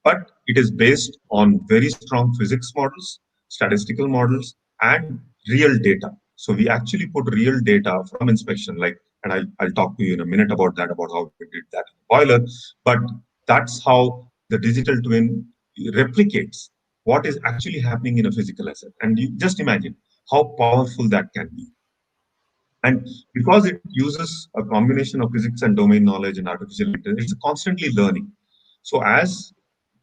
E: But it is based on very strong physics models, statistical models, and real data. So we actually put real data from inspection, and I'll talk to you in a minute about that, about how we did that in the boiler. But that's how the digital twin replicates what is actually happening in a physical asset. And you just imagine how powerful that can be. And because it uses a combination of physics and domain knowledge and artificial intelligence, it's constantly learning. So as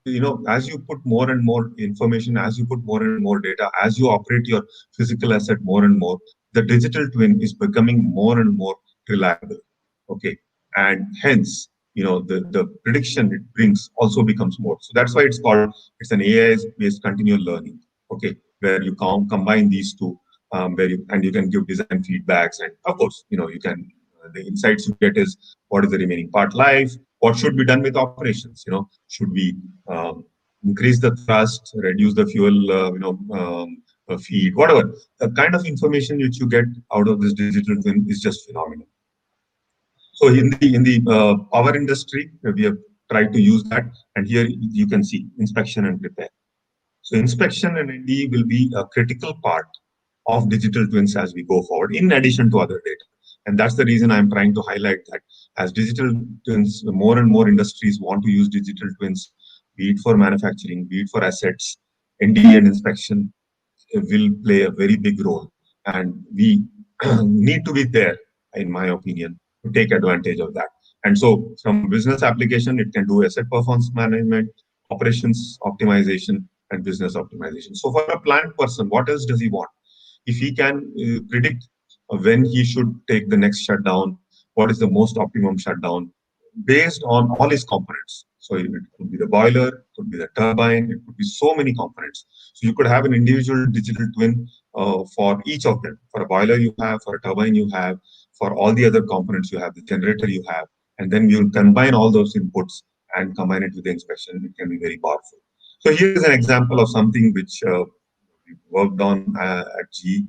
E: you put more and more information, as you put more and more data, as you operate your physical asset more and more, the digital twin is becoming more and more reliable. Okay. And hence, the prediction it brings also becomes more. So that's why it's an AI-based continual learning. Okay. Where you combine these two, and you can give design feedbacks, and of course, you can the insights you get is what is the remaining part life, what should be done with operations. Should we increase the thrust, reduce the fuel, feed, whatever. The kind of information which you get out of this digital twin is just phenomenal. So in the power industry, we have tried to use that, and here you can see inspection and repair. So inspection and NDE will be a critical part of digital twins as we go forward, in addition to other data. And that's the reason I'm trying to highlight that as digital twins, more and more industries want to use digital twins, be it for manufacturing, be it for assets, NDE and inspection will play a very big role. And we need to be there, in my opinion, to take advantage of that. And so from business application, it can do asset performance management, operations optimization, and business optimization. So for a plant person, what else does he want? If he can predict when he should take the next shutdown, what is the most optimum shutdown based on all his components. So it could be the boiler, it could be the turbine, it could be so many components. So you could have an individual digital twin for each of them. For a boiler you have, for a turbine you have, for all the other components you have, the generator you have, and then you combine all those inputs and combine it with the inspection. It can be very powerful. So here is an example of something which we worked on at GE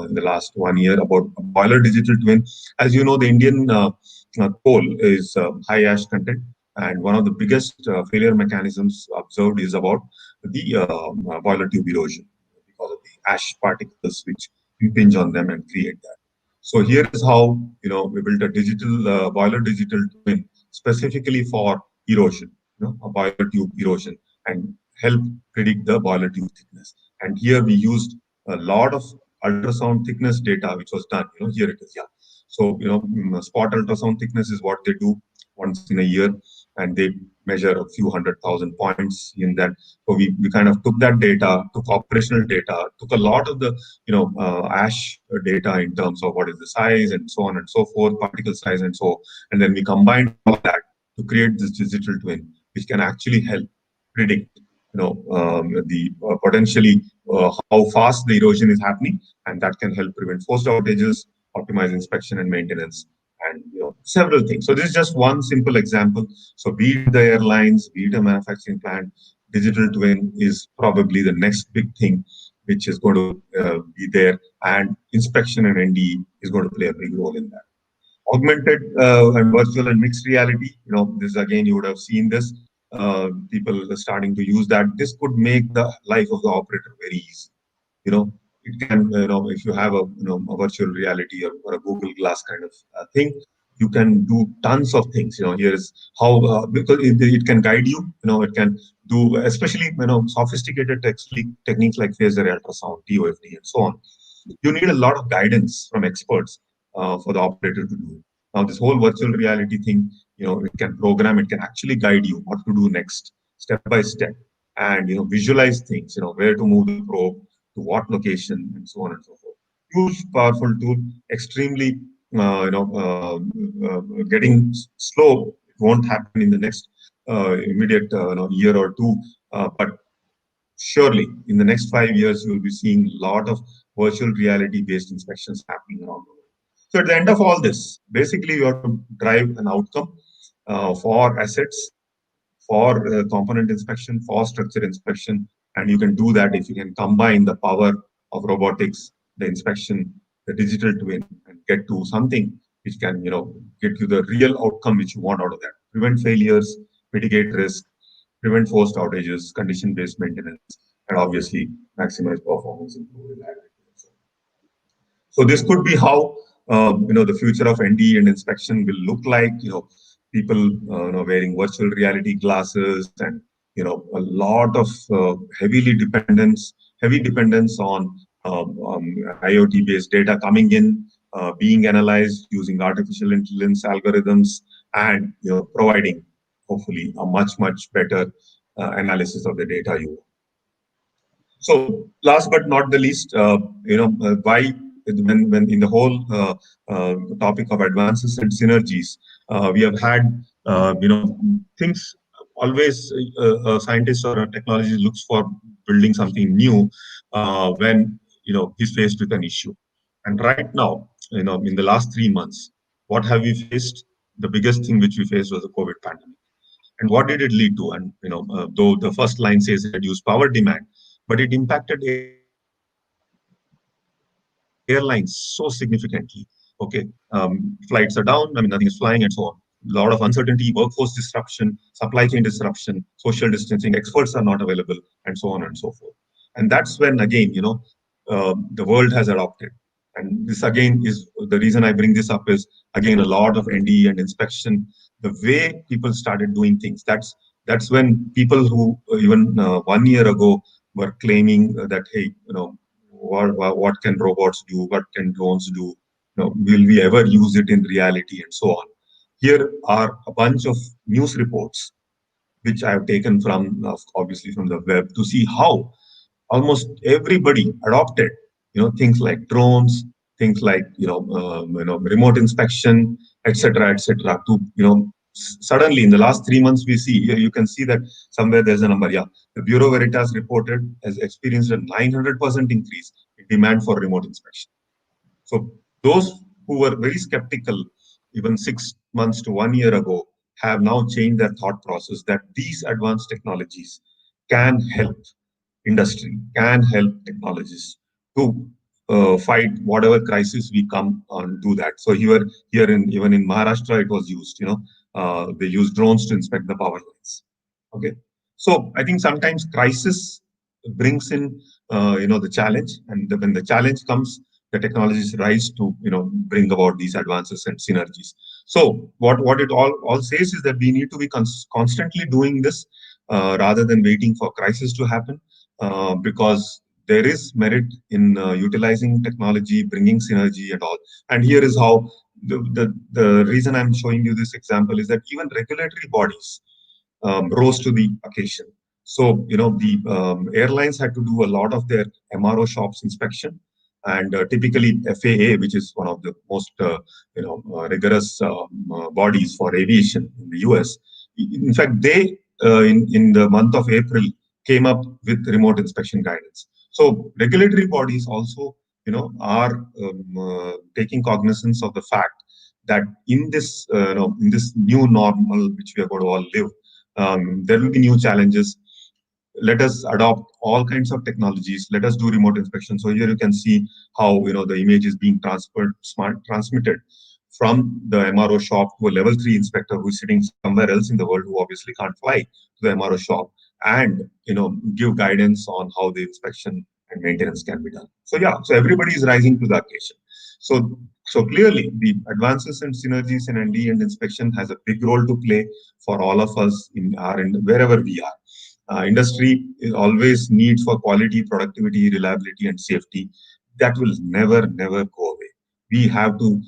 E: in the last 1 year about a boiler digital twin. As you know, the Indian coal is high ash content, and one of the biggest failure mechanisms observed is about the boiler tube erosion because of the ash particles which impinge on them and create that. So here is how we built a digital boiler digital twin specifically for erosion, a boiler tube erosion, and help predict the boiler tube thickness. And here we used a lot of ultrasound thickness data, which was done. Here it is, yeah. So spot ultrasound thickness is what they do once in a year, and they measure a few 100,000 points in that. So we kind of took that data, took operational data, took a lot of the ash data in terms of what is the size and so on and so forth, particle size and so, and then we combined all that to create this digital twin, which can actually help predict the potentially how fast the erosion is happening, and that can help prevent forced outages, optimize inspection and maintenance, and several things. So this is just one simple example. So be it the airlines, be it a manufacturing plant, digital twin is probably the next big thing which is going to be there, and inspection and NDE is going to play a big role in that. Augmented and virtual and mixed reality, this again, you would have seen this. People are starting to use that. This could make the life of the operator very easy. It can, if you have a virtual reality or a Google Glass kind of thing, you can do tons of things. Here's how, because it can guide you, it can do, especially, sophisticated techniques like phaser ultrasound, TOFD, and so on. You need a lot of guidance from experts for the operator to do it. Now, this whole virtual reality thing, it can program, it can actually guide you what to do next, step by step, and visualize things, where to move the probe, to what location, and so on and so forth. Huge, powerful tool, extremely, getting slow. It won't happen in the next immediate year or two, but surely in the next 5 years, you will be seeing a lot of virtual reality based inspections happening around the world. So at the end of all this, basically you have to drive an outcome for assets, for component inspection, for structure inspection, and you can do that if you can combine the power of robotics, the inspection, the digital twin, and get to something which can, get you the real outcome which you want out of that. Prevent failures, mitigate risk, prevent forced outages, condition-based maintenance, and obviously maximize performance, improve reliability. So this could be how the future of NDE and inspection will look like. People wearing virtual reality glasses and a lot of heavy dependence on IoT-based data coming in, being analyzed using artificial intelligence algorithms, and providing hopefully a much better analysis of the data you want. So last but not the least, why when in the whole topic of advances and synergies, we have had things always a scientist or a technologist looks for building something new when he's faced with an issue. And right now, in the last 3 months, what have we faced? The biggest thing which we faced was the COVID pandemic. And what did it lead to? And though the first line says it reduced power demand, but it impacted airlines so significantly. Okay, flights are down. I mean, nothing is flying, and so on. A lot of uncertainty, workforce disruption, supply chain disruption, social distancing. Experts are not available, and so on and so forth. And that's when again, the world has adopted. And this again is the reason I bring this up is again a lot of NDE and inspection. The way people started doing things. That's when people who even 1 year ago were claiming that hey, what can robots do? What can drones do? Will we ever use it in reality and so on? Here are a bunch of news reports which I have taken from obviously from the web to see how almost everybody adopted things like drones, things like remote inspection, etc., to suddenly in the last 3 months we see here, you can see that somewhere there's a number. Yeah, the Bureau Veritas reported has experienced a 900% increase in demand for remote inspection. So those who were very skeptical even 6 months to 1 year ago have now changed their thought process that these advanced technologies can help industry, can help technologists to fight whatever crisis we come on do that. So here in even in Maharashtra it was used. They use drones to inspect the power lines. Okay, so I think sometimes crisis brings in the challenge, and when the challenge comes, the technologies rise to bring about these advances and synergies. So what it all says is that we need to be constantly doing this rather than waiting for crisis to happen, because there is merit in utilizing technology, bringing synergy and all. And here is how the reason I'm showing you this example is that even regulatory bodies rose to the occasion. So, the airlines had to do a lot of their MRO shops inspection, and typically FAA, which is one of the most rigorous bodies for aviation in the US. In fact, they in the month of April came up with remote inspection guidance. So regulatory bodies also are taking cognizance of the fact that in this in this new normal which we are going to all live, there will be new challenges. Let us adopt all kinds of technologies. Let us do remote inspection. So here you can see how the image is being transmitted from the MRO shop to a level 3 inspector who is sitting somewhere else in the world, who obviously can't fly to the MRO shop, and give guidance on how the inspection and maintenance can be done. So yeah, so everybody is rising to the occasion. So clearly the advances and synergies in ND and inspection has a big role to play for all of us in wherever we are. Industry always needs for quality, productivity, reliability, and safety. That will never go away. We have to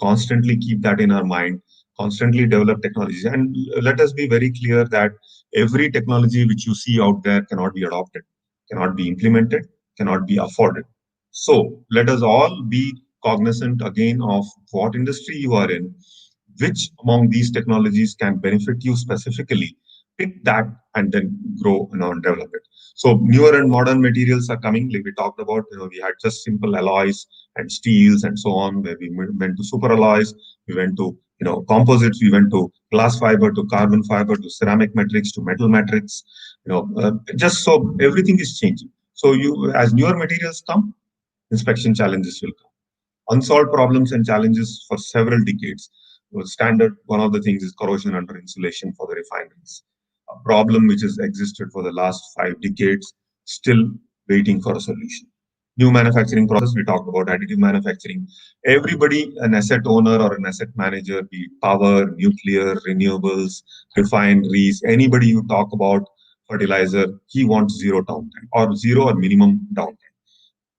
E: constantly keep that in our mind, constantly develop technologies. And let us be very clear that every technology which you see out there cannot be adopted, cannot be implemented, cannot be afforded. So let us all be cognizant again of what industry you are in, which among these technologies can benefit you specifically. Pick that and then grow and develop it. So newer and modern materials are coming. Like we talked about, we had just simple alloys and steels and so on, where we went to super alloys, we went to composites, we went to glass fiber, to carbon fiber, to ceramic matrix, to metal matrix. Just so everything is changing. So as newer materials come, inspection challenges will come. Unsolved problems and challenges for several decades. Standard, one of the things is corrosion under insulation for the refineries. A problem which has existed for the last 5 decades, still waiting for a solution. New manufacturing process, we talked about additive manufacturing. Everybody, an asset owner or an asset manager, be it power, nuclear, renewables, refineries, anybody you talk about fertilizer, he wants zero downtime or zero or minimum downtime.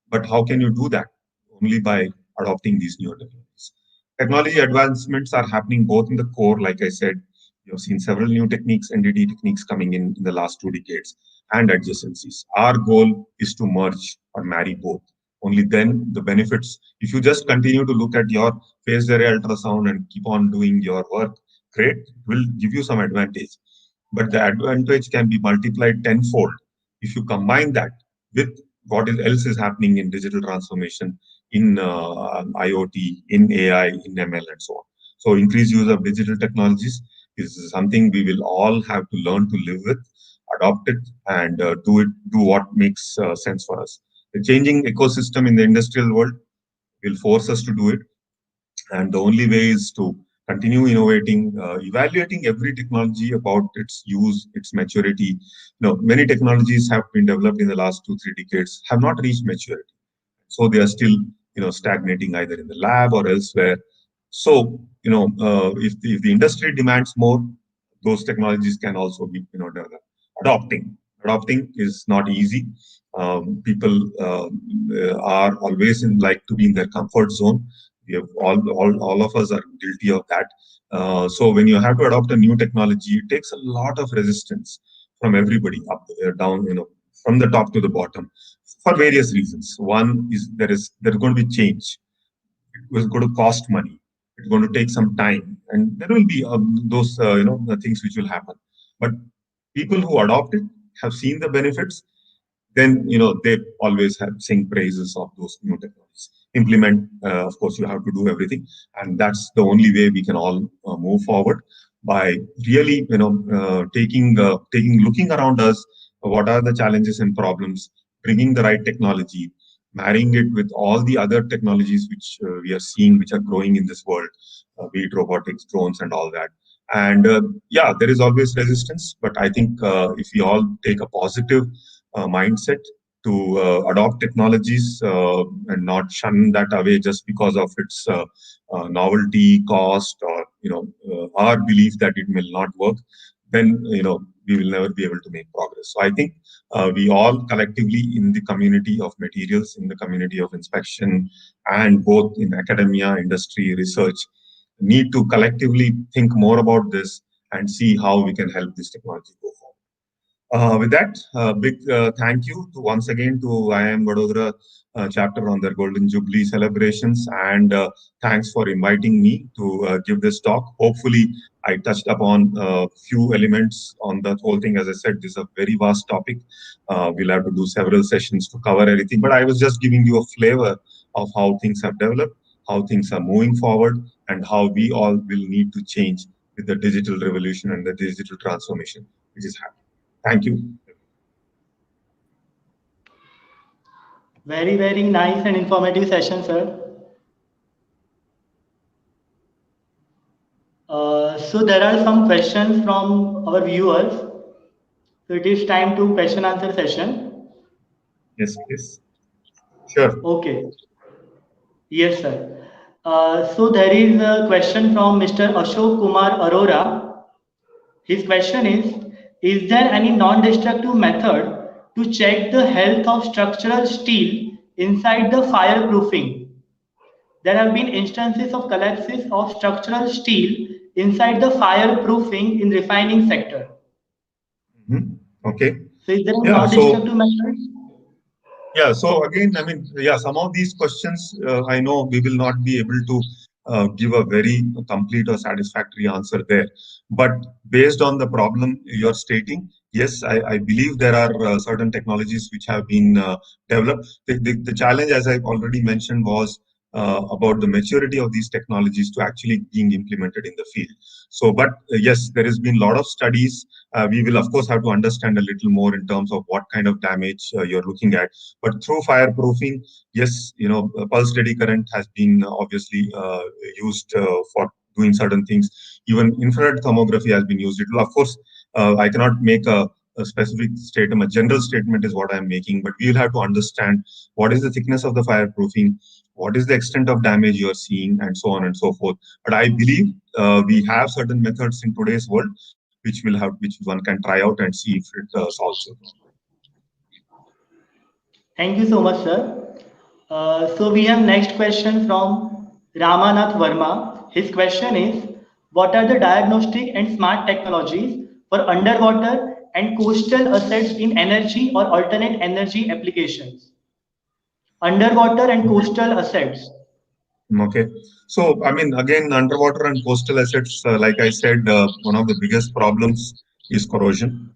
E: But how can you do that? Only by adopting these newer technologies. Technology advancements are happening both in the core, like I said, you have seen several new techniques, NDT techniques coming in the last 2 decades, and adjacencies. Our goal is to merge or marry both. Only then the benefits, if you just continue to look at your phased array ultrasound and keep on doing your work, great, it will give you some advantage. But the advantage can be multiplied tenfold if you combine that with else is happening in digital transformation, in IoT, in AI, in ML, and so on. So increased use of digital technologies is something we will all have to learn to live with, adopt it, and do what makes sense for us. The changing ecosystem in the industrial world will force us to do it, and the only way is to continue innovating, evaluating every technology about its use, its maturity. Many technologies have been developed in the last 2 3 decades have not reached maturity, so they are still stagnating either in the lab or elsewhere. So if the industry demands more, those technologies can also be developed. Adopting is not easy. People are always like to be in their comfort zone. We have all of us are guilty of that. So when you have to adopt a new technology, it takes a lot of resistance from everybody, up down, from the top to the bottom, for various reasons. One is there's going to be change. It was going to cost money. It's going to take some time, and there will be those the things which will happen. But people who adopt it have seen the benefits. Then they always have sing praises of those new technologies. Implement, of course, you have to do everything, and that's the only way we can all move forward, by really looking around us. What are the challenges and problems? Bringing the right technology, marrying it with all the other technologies which we are seeing, which are growing in this world, be it robotics, drones, and all that. And yeah, there is always resistance, but I think if we all take a positive mindset to adopt technologies and not shun that away just because of its novelty, cost, or our belief that it will not work, then we will never be able to make progress. So I think we all collectively in the community of materials, in the community of inspection, and both in academia, industry, research, need to collectively think more about this and see how we can help this technology go forward. With that, big thank you to once again to IAME Baroda chapter on their Golden Jubilee celebrations, and thanks for inviting me to give this talk. Hopefully, I touched upon a few elements on the whole thing. As I said, this is a very vast topic. We'll have to do several sessions to cover everything, but I was just giving you a flavor of how things have developed, how things are moving forward, and how we all will need to change with the digital revolution and the digital transformation which is happening. Thank you.
C: Very, very nice and informative session, sir. So there are some questions from our viewers. So it is time to question answer session.
E: Yes, please. Sure.
C: Okay. Yes, sir. So there is a question from Mr. Ashok Kumar Arora. His question is there any non-destructive method to check the health of structural steel inside the fireproofing? There have been instances of collapses of structural steel inside the fireproofing in refining sector.
E: Okay.
C: So is there a non-destructive method?
E: Yeah, so again, I mean, yeah, some of these questions, I know we will not be able to give a very complete or satisfactory answer there. But based on the problem you're stating, yes, I believe there are certain technologies which have been developed. The challenge, as I've already mentioned, was about the maturity of these technologies to actually being implemented in the field. So, but yes, there has been a lot of studies. We will, of course, have to understand a little more in terms of what kind of damage you're looking at. But through fireproofing, yes, pulse steady current has been obviously used for doing certain things. Even infrared thermography has been used. It will, of course, I cannot make a specific statement. A general statement is what I'm making, but we will have to understand what is the thickness of the fireproofing, what is the extent of damage you are seeing, and so on and so forth. But I believe we have certain methods in today's world which one can try out and see if it solves the problem.
C: Thank you so much, sir. So we have next question from Ramanath Verma. His question is, what are the diagnostic and smart technologies for underwater and coastal assets in energy or alternate energy applications? Underwater and coastal assets.
E: Okay. So, I mean, again, underwater and coastal assets, like I said, one of the biggest problems is corrosion,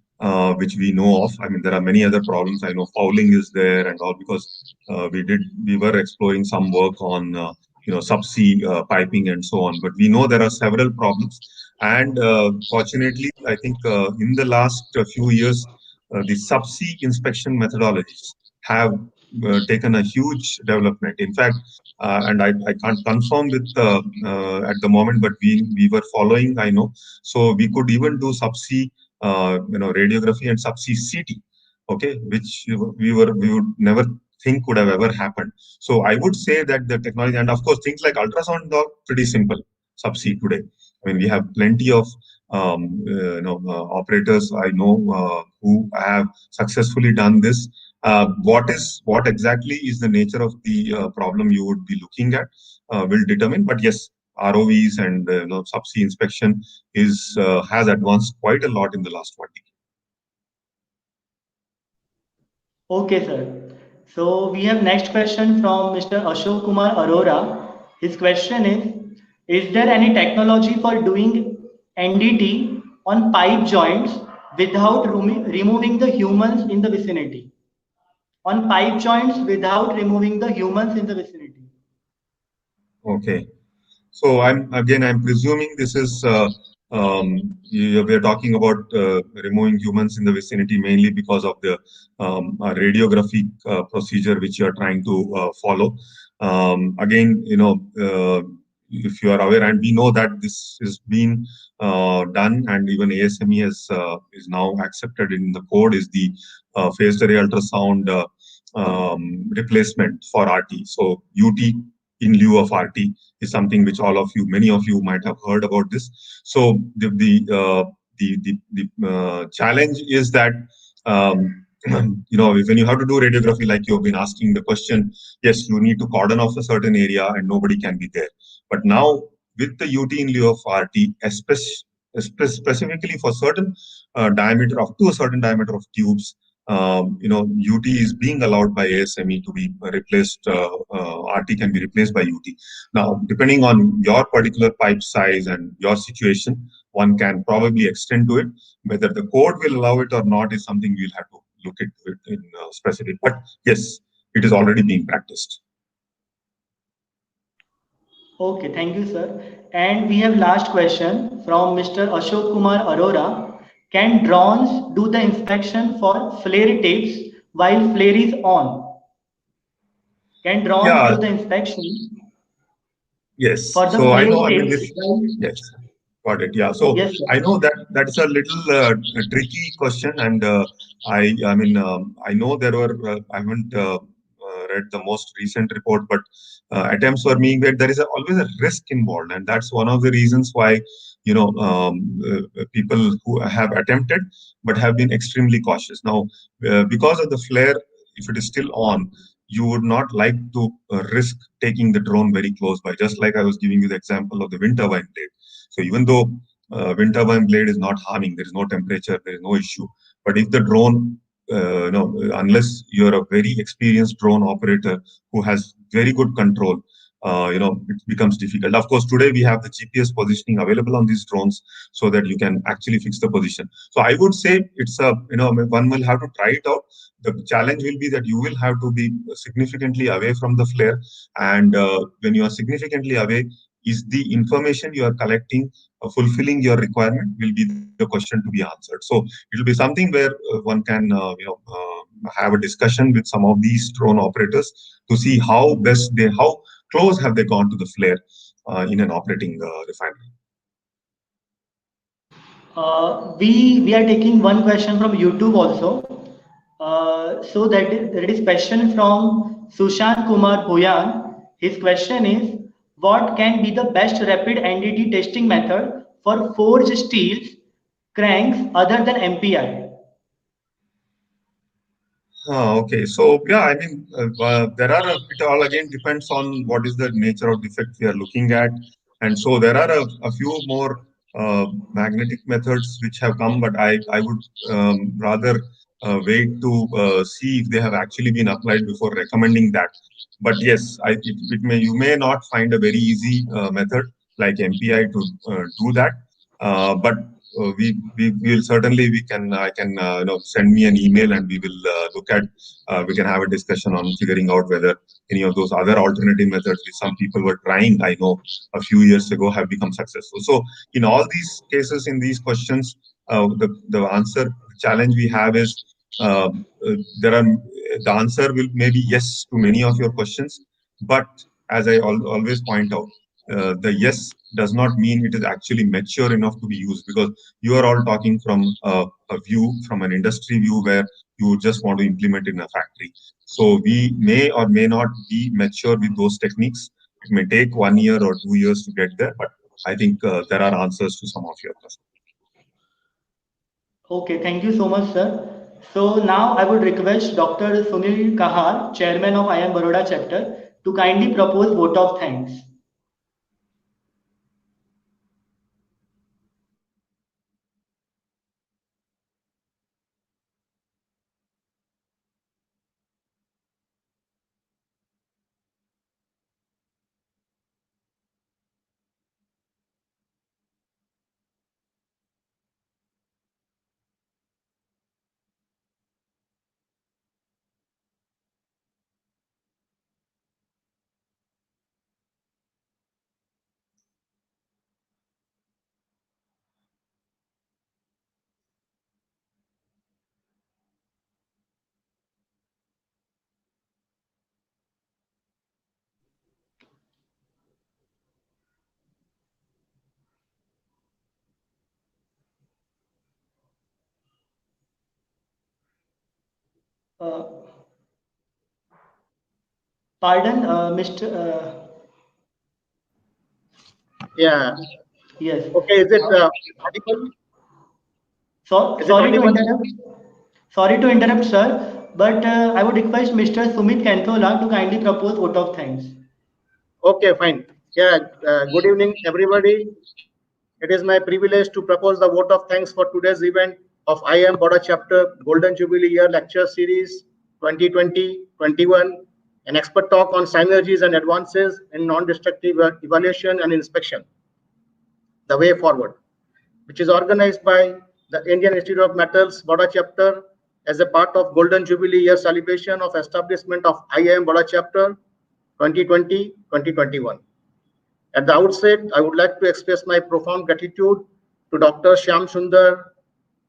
E: which we know of. I mean, there are many other problems. I know fouling is there and all, because we were exploring some work on, subsea piping and so on. But we know there are several problems. And fortunately, I think in the last few years, the subsea inspection methodologies have taken a huge development. In fact, and I can't confirm with at the moment, but we were following, I know. So we could even do subsea, radiography and subsea CT, okay, which we would never think would have ever happened. So I would say that the technology, and of course things like ultrasound are pretty simple subsea today. I mean, we have plenty of operators I know who have successfully done this. What exactly is the nature of the problem you would be looking at will determine. But yes, ROVs and subsea inspection has advanced quite a lot in the last 1 decade.
C: Okay, sir. So we have next question from Mr. Ashok Kumar Arora. His question is there any technology for doing NDT on pipe joints without removing the humans in the vicinity? On pipe joints without removing the humans in the vicinity.
E: Okay. So I'm presuming this is we're talking about removing humans in the vicinity mainly because of the radiographic procedure which you are trying to follow. If you are aware, and we know that this has been done, and even ASME is now accepted in the code, is the phased array ultrasound replacement for RT. So UT in lieu of RT is something which many of you might have heard about this. So the challenge is that when you have to do radiography, like you've been asking the question, yes, you need to cordon off a certain area and nobody can be there. But now with the UT in lieu of RT, specifically for certain diameter up to a certain diameter of tubes, UT is being allowed by ASME to be replaced. RT can be replaced by UT. Now, depending on your particular pipe size and your situation, one can probably extend to it. Whether the code will allow it or not is something we'll have to look into it in specific. But yes, it is already being practiced.
C: Okay, thank you, sir. And we have last question from Mr. Ashok Kumar Arora. Can drones do the inspection for flare tapes while flare is on? Can drones do the inspection?
E: Yes.
C: For the
E: so I know.
C: flare tapes.
E: Yes. Got it. Yeah. So
C: yes,
E: I know that's a little tricky question, and I know there were. I haven't read the most recent report, but attempts were being made. There is always a risk involved, and that's one of the reasons why people who have attempted but have been extremely cautious. Now, because of the flare, if it is still on, you would not like to risk taking the drone very close by. Just like I was giving you the example of the wind turbine blade. So even though wind turbine blade is not harming, there is no temperature, there is no issue. But if the drone, unless you're a very experienced drone operator who has very good control, it becomes difficult. Of course, today we have the GPS positioning available on these drones so that you can actually fix the position. So I would say it's one will have to try it out. The challenge will be that you will have to be significantly away from the flare, and when you are significantly away, is the information you are collecting fulfilling your requirement will be the question to be answered. So it will be something where one can have a discussion with some of these drone operators to see how close have they gone to the flare in an operating refinery.
C: We are taking one question from YouTube also. So there is question from Sushant Kumar Bhuyan. His question is, what can be the best rapid NDT testing method for forged steels cranks other than MPI?
E: Okay, so yeah, I mean, there are it all again depends on what is the nature of defect we are looking at, and so there are a few more magnetic methods which have come, but I would rather wait to see if they have actually been applied before recommending that. But yes, it may you may not find a very easy method like MPI to do that, but we will certainly we can I can send me an email and we will look at we can have a discussion on figuring out whether any of those other alternative methods which some people were trying, I know, a few years ago have become successful. So in all these cases, in these questions, the challenge we have is there are the answer will maybe yes to many of your questions, but as I always point out, the yes does not mean it is actually mature enough to be used, because you are all talking from a view, from an industry view where you just want to implement in a factory. So we may or may not be mature with those techniques. It may take 1 year or 2 years to get there, but I think there are answers to some of your questions.
C: Okay, thank you so much, sir. So now I would request Dr. Sunil Kahar, Chairman of IAM Baroda chapter, to kindly propose vote of thanks. Uh, Pardon, Mr.
F: Yeah.
C: Yes.
F: Okay. Is it audible?
C: So,
F: Is it
C: sorry to
F: audible?
C: interrupt. Sorry to interrupt, sir, but I would request Mr. Sumit Kanthola to kindly propose vote of thanks.
F: Okay, fine. Yeah. Good evening, everybody. It is my privilege to propose the vote of thanks for today's event of IAM Baroda Chapter Golden Jubilee Year Lecture Series 2020-21, an expert talk on synergies and advances in non-destructive evaluation and inspection, the way forward, which is organized by the Indian Institute of Metals Baroda Chapter as a part of Golden Jubilee Year celebration of establishment of IAM Baroda Chapter 2020-2021. At the outset, I would like to express my profound gratitude to Dr. Shyam Sundar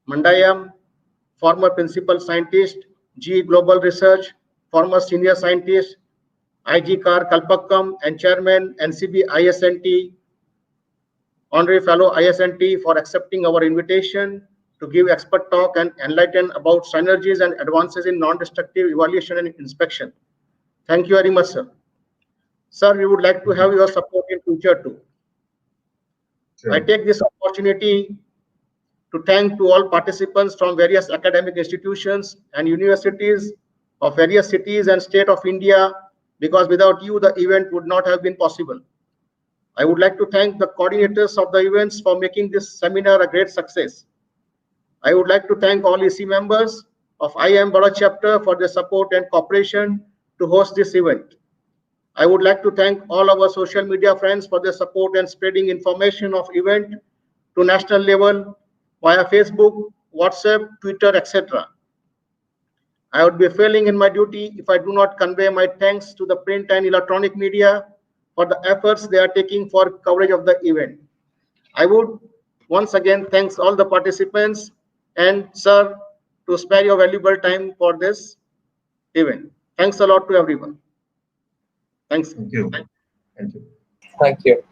F: Mandayam, former principal scientist, GE Global Research, former senior scientist, IG Kar Kalpakkam, and chairman NCB ISNT, honorary fellow ISNT, for accepting our invitation to give expert talk and enlighten about synergies and advances in non-destructive evaluation and inspection. Thank you very much, sir. Sir, we would like to have your support in future too.
E: Sure.
F: I take this opportunity to thank to all participants from various academic institutions and universities of various cities and state of India, because without you, the event would not have been possible. I would like to thank the coordinators of the events for making this seminar a great success. I would like to thank all EC members of IAM Baroda chapter for their support and cooperation to host this event. I would like to thank all our social media friends for their support and spreading information of event to national level via Facebook, WhatsApp, Twitter, etc. I would be failing in my duty if I do not convey my thanks to the print and electronic media for the efforts they are taking for coverage of the event. I would once again thanks all the participants and sir to spare your valuable time for this event. Thanks a lot to everyone. Thanks.
E: Thank you. Thank you.
A: Thank you.